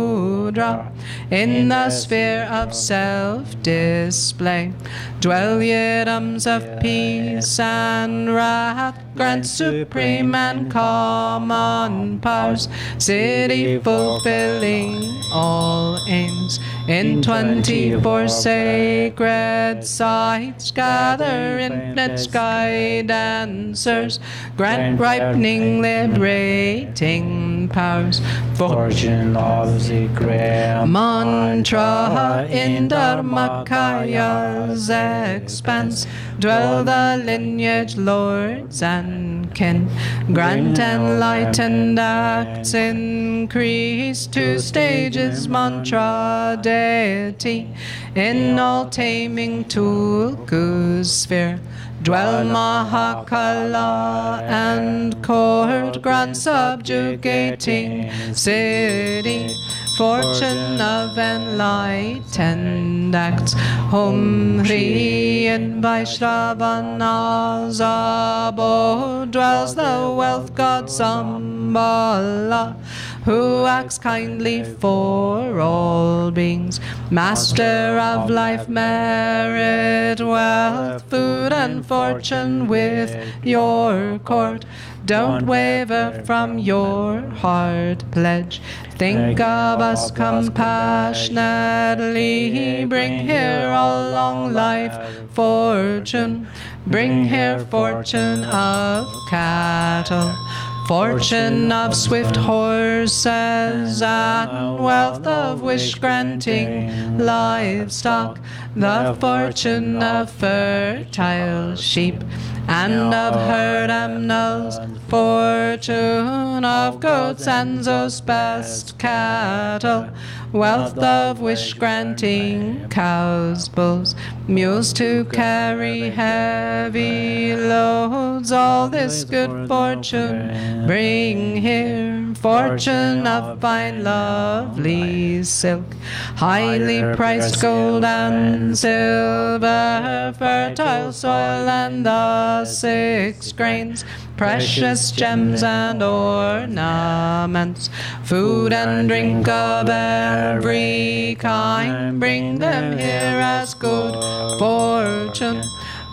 in the sphere of self-display. Dwell yidams of peace and wrath, grant supreme and common powers, siddhi fulfilling all aims. In 24 sacred sites, gather infinite guidancers, grant ripening, liberating powers. Fortune of the great Mantra in Dharmakaya's expanse, dwell the lineage lords and kin. Grant enlightened acts increase, 2 stages mantra deity. In all taming Tulku's sphere, dwell Mahakala and court, grant subjugating siddhi, fortune of enlightened acts. Om Hri in Vaishravana's abode dwells the wealth god Sambala, who acts kindly for all beings. Master of life, merit, wealth, food and fortune with your court. Don't waver from your heart pledge. Think of us compassionately. Bring here all long life fortune. Bring here fortune of cattle, fortune of swift horses, and wealth of wish-granting livestock, the fortune of fertile sheep, and of herd animals, fortune of goats and those best cattle, wealth of wish-granting cows, bulls, mules to carry heavy loads. All this good fortune bring here, fortune of fine lovely silk, highly priced gold and silver, fertile soil and the 6 grains, precious gems and ornaments, food and drink of every kind. Bring them here as good fortune,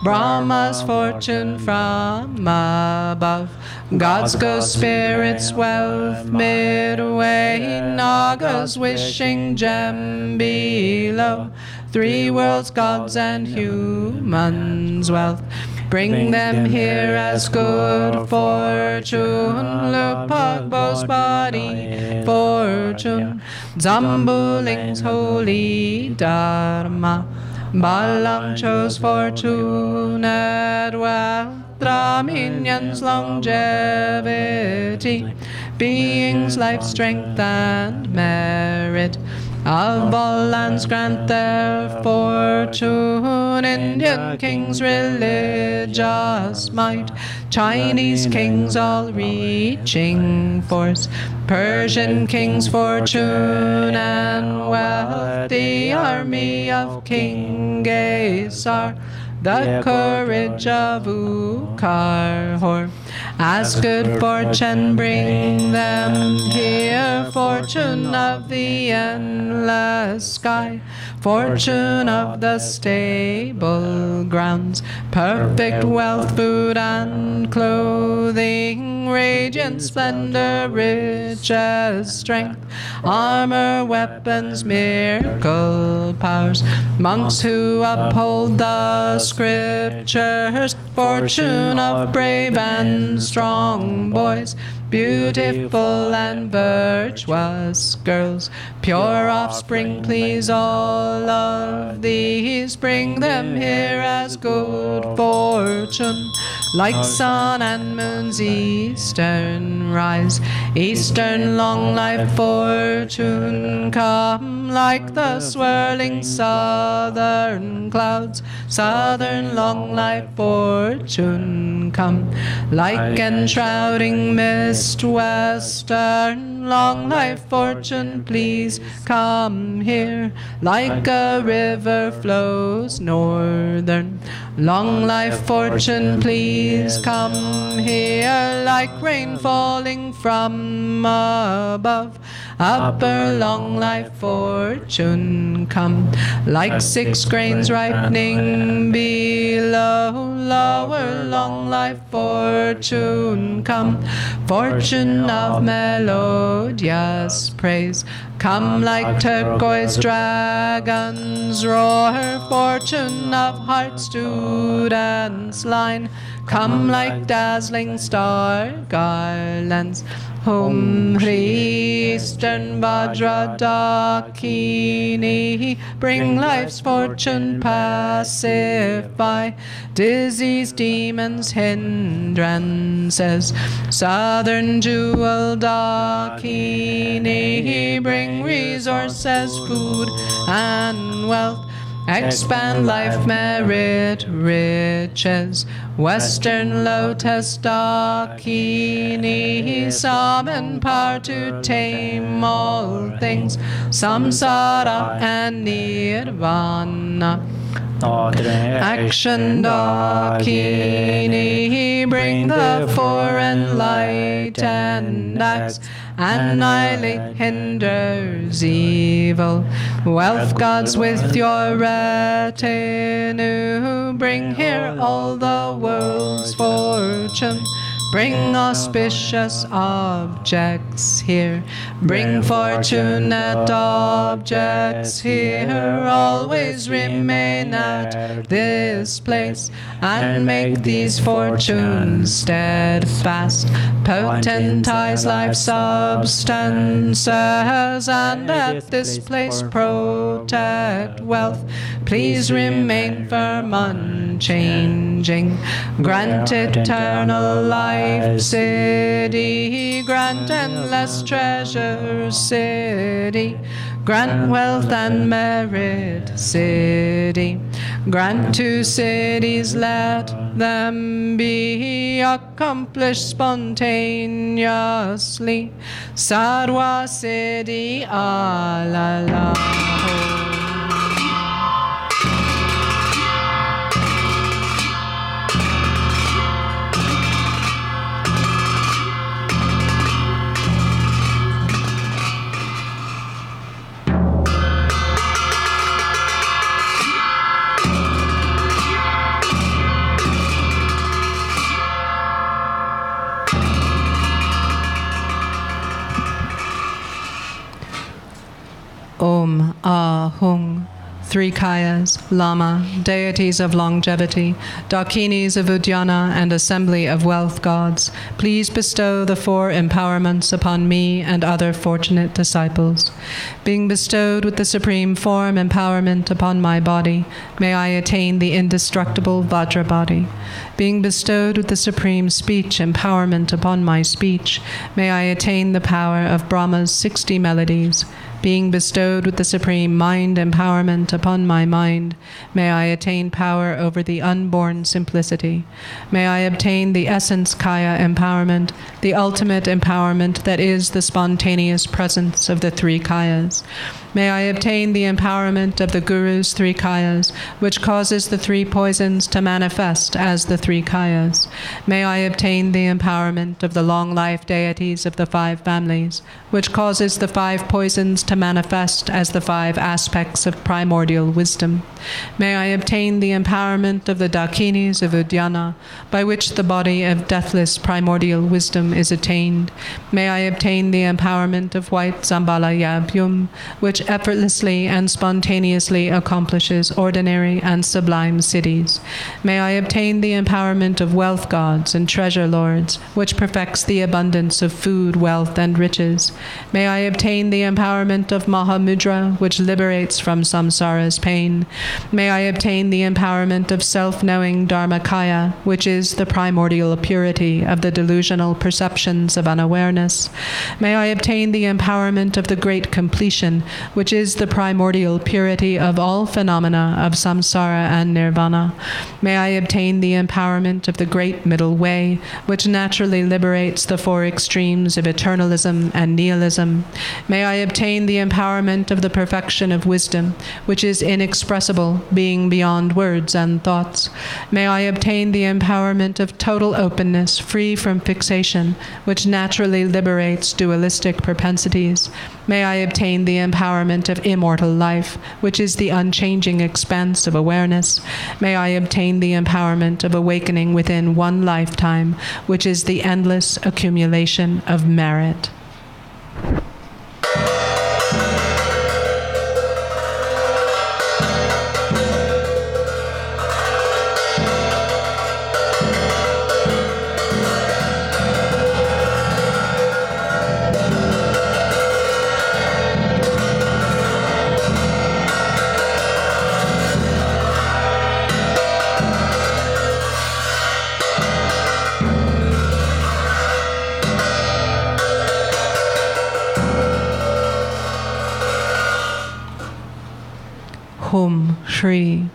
Brahma's fortune from above. God's ghost spirits wealth midway, Naga's wishing gem below. 3 worlds, gods and humans' wealth. Bring them here as good fortune, Lupagbo's body fortune, Zambuling's holy dharma, Balang chose fortunate wealth, Brahminyan's longevity, beings life, strength and merit. Of all lands grant their fortune, Indian kings religious might, Chinese kings all reaching force, Persian kings fortune and wealth, the army of King Gesar, the courage of Ukarhor. As good fortune bring them here, fortune of the endless sky, fortune of the stable grounds, perfect wealth, food and clothing, radiant splendor, riches, strength, armor, weapons, miracle powers, monks who uphold the scriptures, fortune of brave and strong boys, beautiful and virtuous girls, pure offspring, please all of these, bring them here as good fortune, like sun and moon's eastern rise, eastern long life fortune come, like the swirling southern clouds, southern long life fortune come, like enshrouding mist western long life fortune, please come here, like a river flows northern, long life fortune, please come here, like rain falling from above, upper long life fortune come, like 6 grains ripening below, lower long life fortune come, fortune of melodious praise, come like turquoise dragons roar, fortune of heart students line, come like dazzling star garlands, Hum Hri Eastern Vajra Dakini, bring life's fortune, pacify disease, demons, hindrances, Southern Jewel Dakini, bring resources, food and wealth, expand life, merit, riches, Western Lotus Dakini, summon power to tame all things, samsara and nirvana. Action Dakini, bring the foreign light and acts, annihilate, hinders evil. Wealth gods with your retinue, bring here all the world's fortune. Bring auspicious objects here, bring fortunate objects here, always remain at this place, and make these fortunes steadfast. Potentize life substances, and at this place protect wealth. Please remain firm, unchanging. Grant eternal life, city. Grant endless treasure, city. Grant wealth and merit, city. Grant to cities, let them be accomplished spontaneously. Sarwa city, alala. Om Ahung, 3 Kayas, Lama, deities of longevity, Dakinis of Uddiyana, and assembly of wealth gods, please bestow the 4 empowerments upon me and other fortunate disciples. Being bestowed with the supreme form empowerment upon my body, may I attain the indestructible Vajra body. Being bestowed with the supreme speech empowerment upon my speech, may I attain the power of Brahma's 60 melodies. Being bestowed with the supreme mind empowerment upon my mind, may I attain power over the unborn simplicity. May I obtain the essence kaya empowerment, the ultimate empowerment that is the spontaneous presence of the 3 kayas. May I obtain the empowerment of the Guru's 3 kayas, which causes the 3 poisons to manifest as the 3 kayas. May I obtain the empowerment of the long-life deities of the 5 families, which causes the 5 poisons to manifest as the 5 aspects of primordial wisdom. May I obtain the empowerment of the Dakinis of Uddiyana, by which the body of deathless primordial wisdom is attained. May I obtain the empowerment of white Zambala Yabhyum, which effortlessly and spontaneously accomplishes ordinary and sublime cities. May I obtain the empowerment of wealth gods and treasure lords, which perfects the abundance of food, wealth, and riches. May I obtain the empowerment of Mahamudra, which liberates from samsara's pain. May I obtain the empowerment of self-knowing Dharmakaya, which is the primordial purity of the delusional perceptions of unawareness. May I obtain the empowerment of the great completion, which is the primordial purity of all phenomena of samsara and nirvana. May I obtain the empowerment of the great middle way, which naturally liberates the 4 extremes of eternalism and nihilism. May I obtain the empowerment of the perfection of wisdom, which is inexpressible, being beyond words and thoughts. May I obtain the empowerment of total openness, free from fixation, which naturally liberates dualistic propensities. May I obtain the empowerment of immortal life, which is the unchanging expanse of awareness. May I obtain the empowerment of awakening within 1 lifetime, which is the endless accumulation of merit. Hum Shri,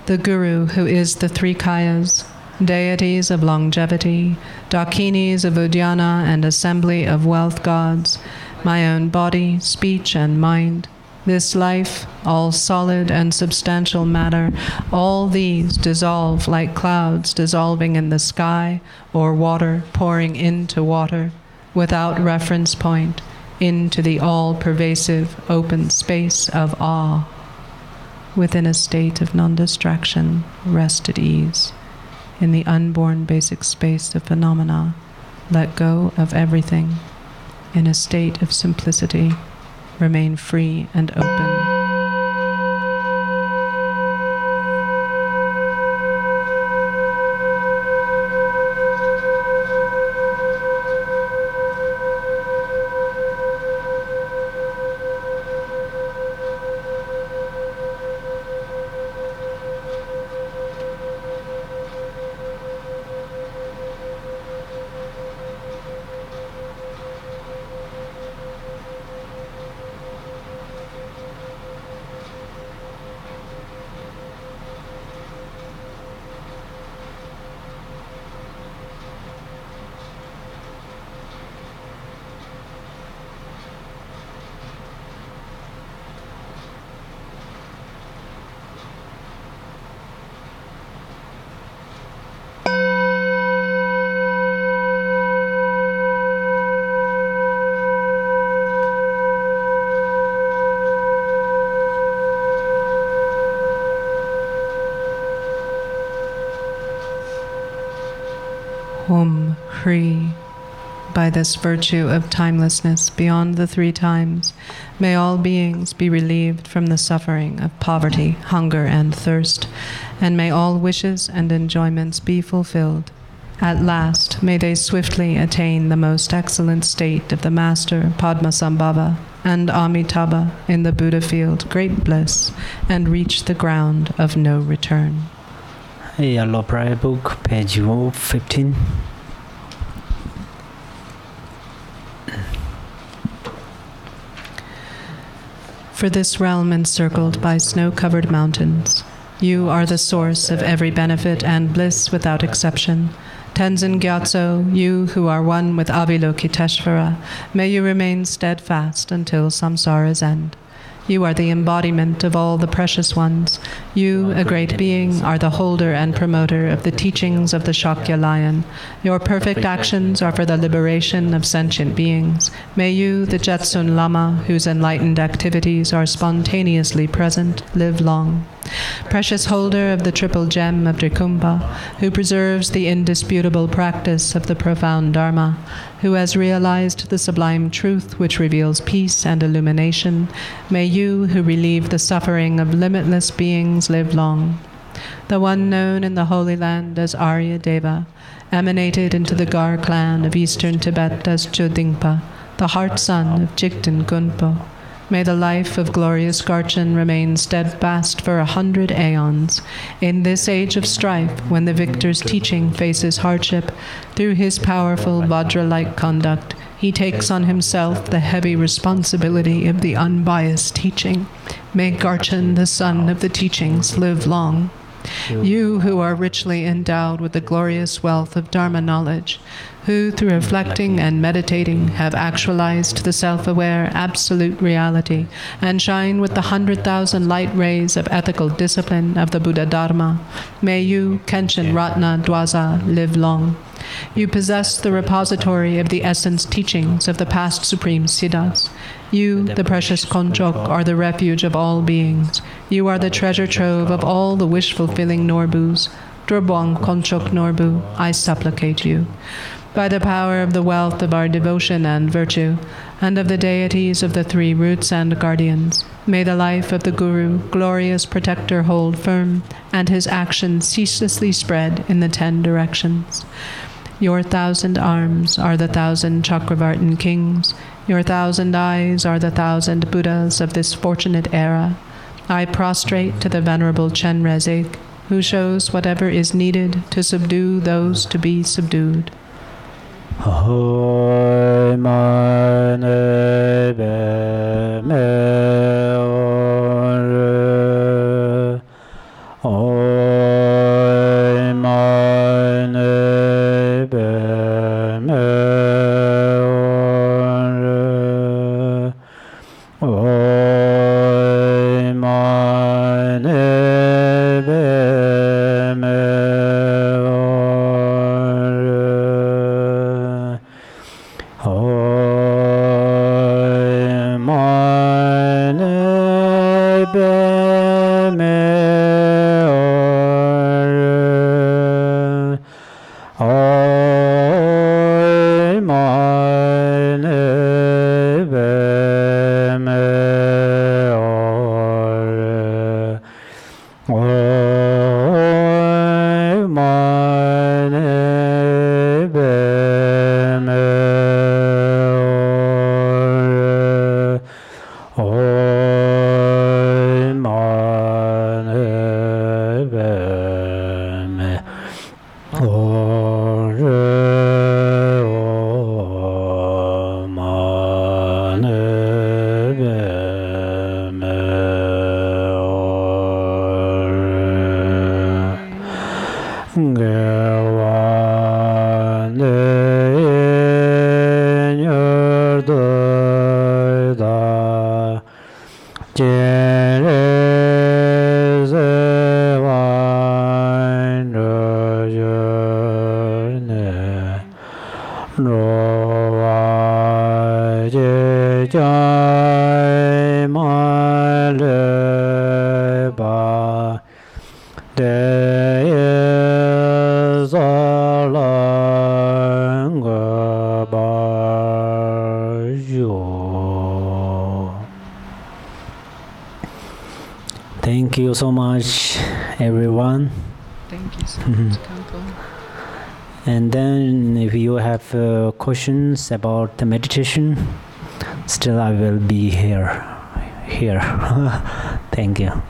the Guru who is the 3 kayas, deities of longevity, Dakinis of Uddiyana and assembly of wealth gods, my own body, speech, and mind, this life, all solid and substantial matter, all these dissolve like clouds dissolving in the sky, or water pouring into water, without reference point, into the all-pervasive open space of awe. Within a state of non-distraction, rest at ease. In the unborn basic space of phenomena, let go of everything. In a state of simplicity, remain free and open. Hum Hri. By this virtue of timelessness beyond the 3 times, may all beings be relieved from the suffering of poverty, hunger, and thirst, and may all wishes and enjoyments be fulfilled. At last, may they swiftly attain the most excellent state of the Master Padmasambhava and Amitabha in the Buddha field, great bliss, and reach the ground of no return. Yellow Prayer Book, page 15. For this realm encircled by snow-covered mountains, you are the source of every benefit and bliss without exception. Tenzin Gyatso, you who are one with Avalokiteshvara, may you remain steadfast until samsara's end. You are the embodiment of all the precious ones. You, a great being, are the holder and promoter of the teachings of the Shakya lion. Your perfect actions are for the liberation of sentient beings. May you, the Jetsun Lama, whose enlightened activities are spontaneously present, live long. Precious holder of the triple gem of Drikumpa, who preserves the indisputable practice of the profound Dharma, who has realized the sublime truth which reveals peace and illumination, may you, who relieve the suffering of limitless beings, live long. The one known in the Holy Land as Arya Deva, emanated into the Gar clan of eastern Tibet as Chodingpa, the heart son of Jigten Gunpo. May the life of glorious Garchen remain steadfast for 100 aeons. In this age of strife, when the victor's teaching faces hardship, through his powerful Vajra-like conduct, he takes on himself the heavy responsibility of the unbiased teaching. May Garchen, the son of the teachings, live long. You who are richly endowed with the glorious wealth of Dharma knowledge, who through reflecting and meditating have actualized the self-aware absolute reality and shine with the 100,000 light rays of ethical discipline of the Buddha Dharma, may you, Kenshin Ratna Dwaza, live long. You possess the repository of the essence teachings of the past Supreme Siddhas. You, the precious Konchok, are the refuge of all beings. You are the treasure trove of all the wish-fulfilling Norbus. Drubwang Konchok Norbu, I supplicate you. By the power of the wealth of our devotion and virtue, and of the deities of the three roots and guardians, may the life of the Guru, glorious protector, hold firm, and his action ceaselessly spread in the 10 directions. Your 1,000 arms are the 1,000 Chakravartin kings. Your 1,000 eyes are the 1,000 Buddhas of this fortunate era. I prostrate to the Venerable Chen Rezig, who shows whatever is needed to subdue those to be subdued. Thank you so much, everyone. Thank you so much, Khenpo. And then if you have questions about the meditation, still I will be here. Thank you.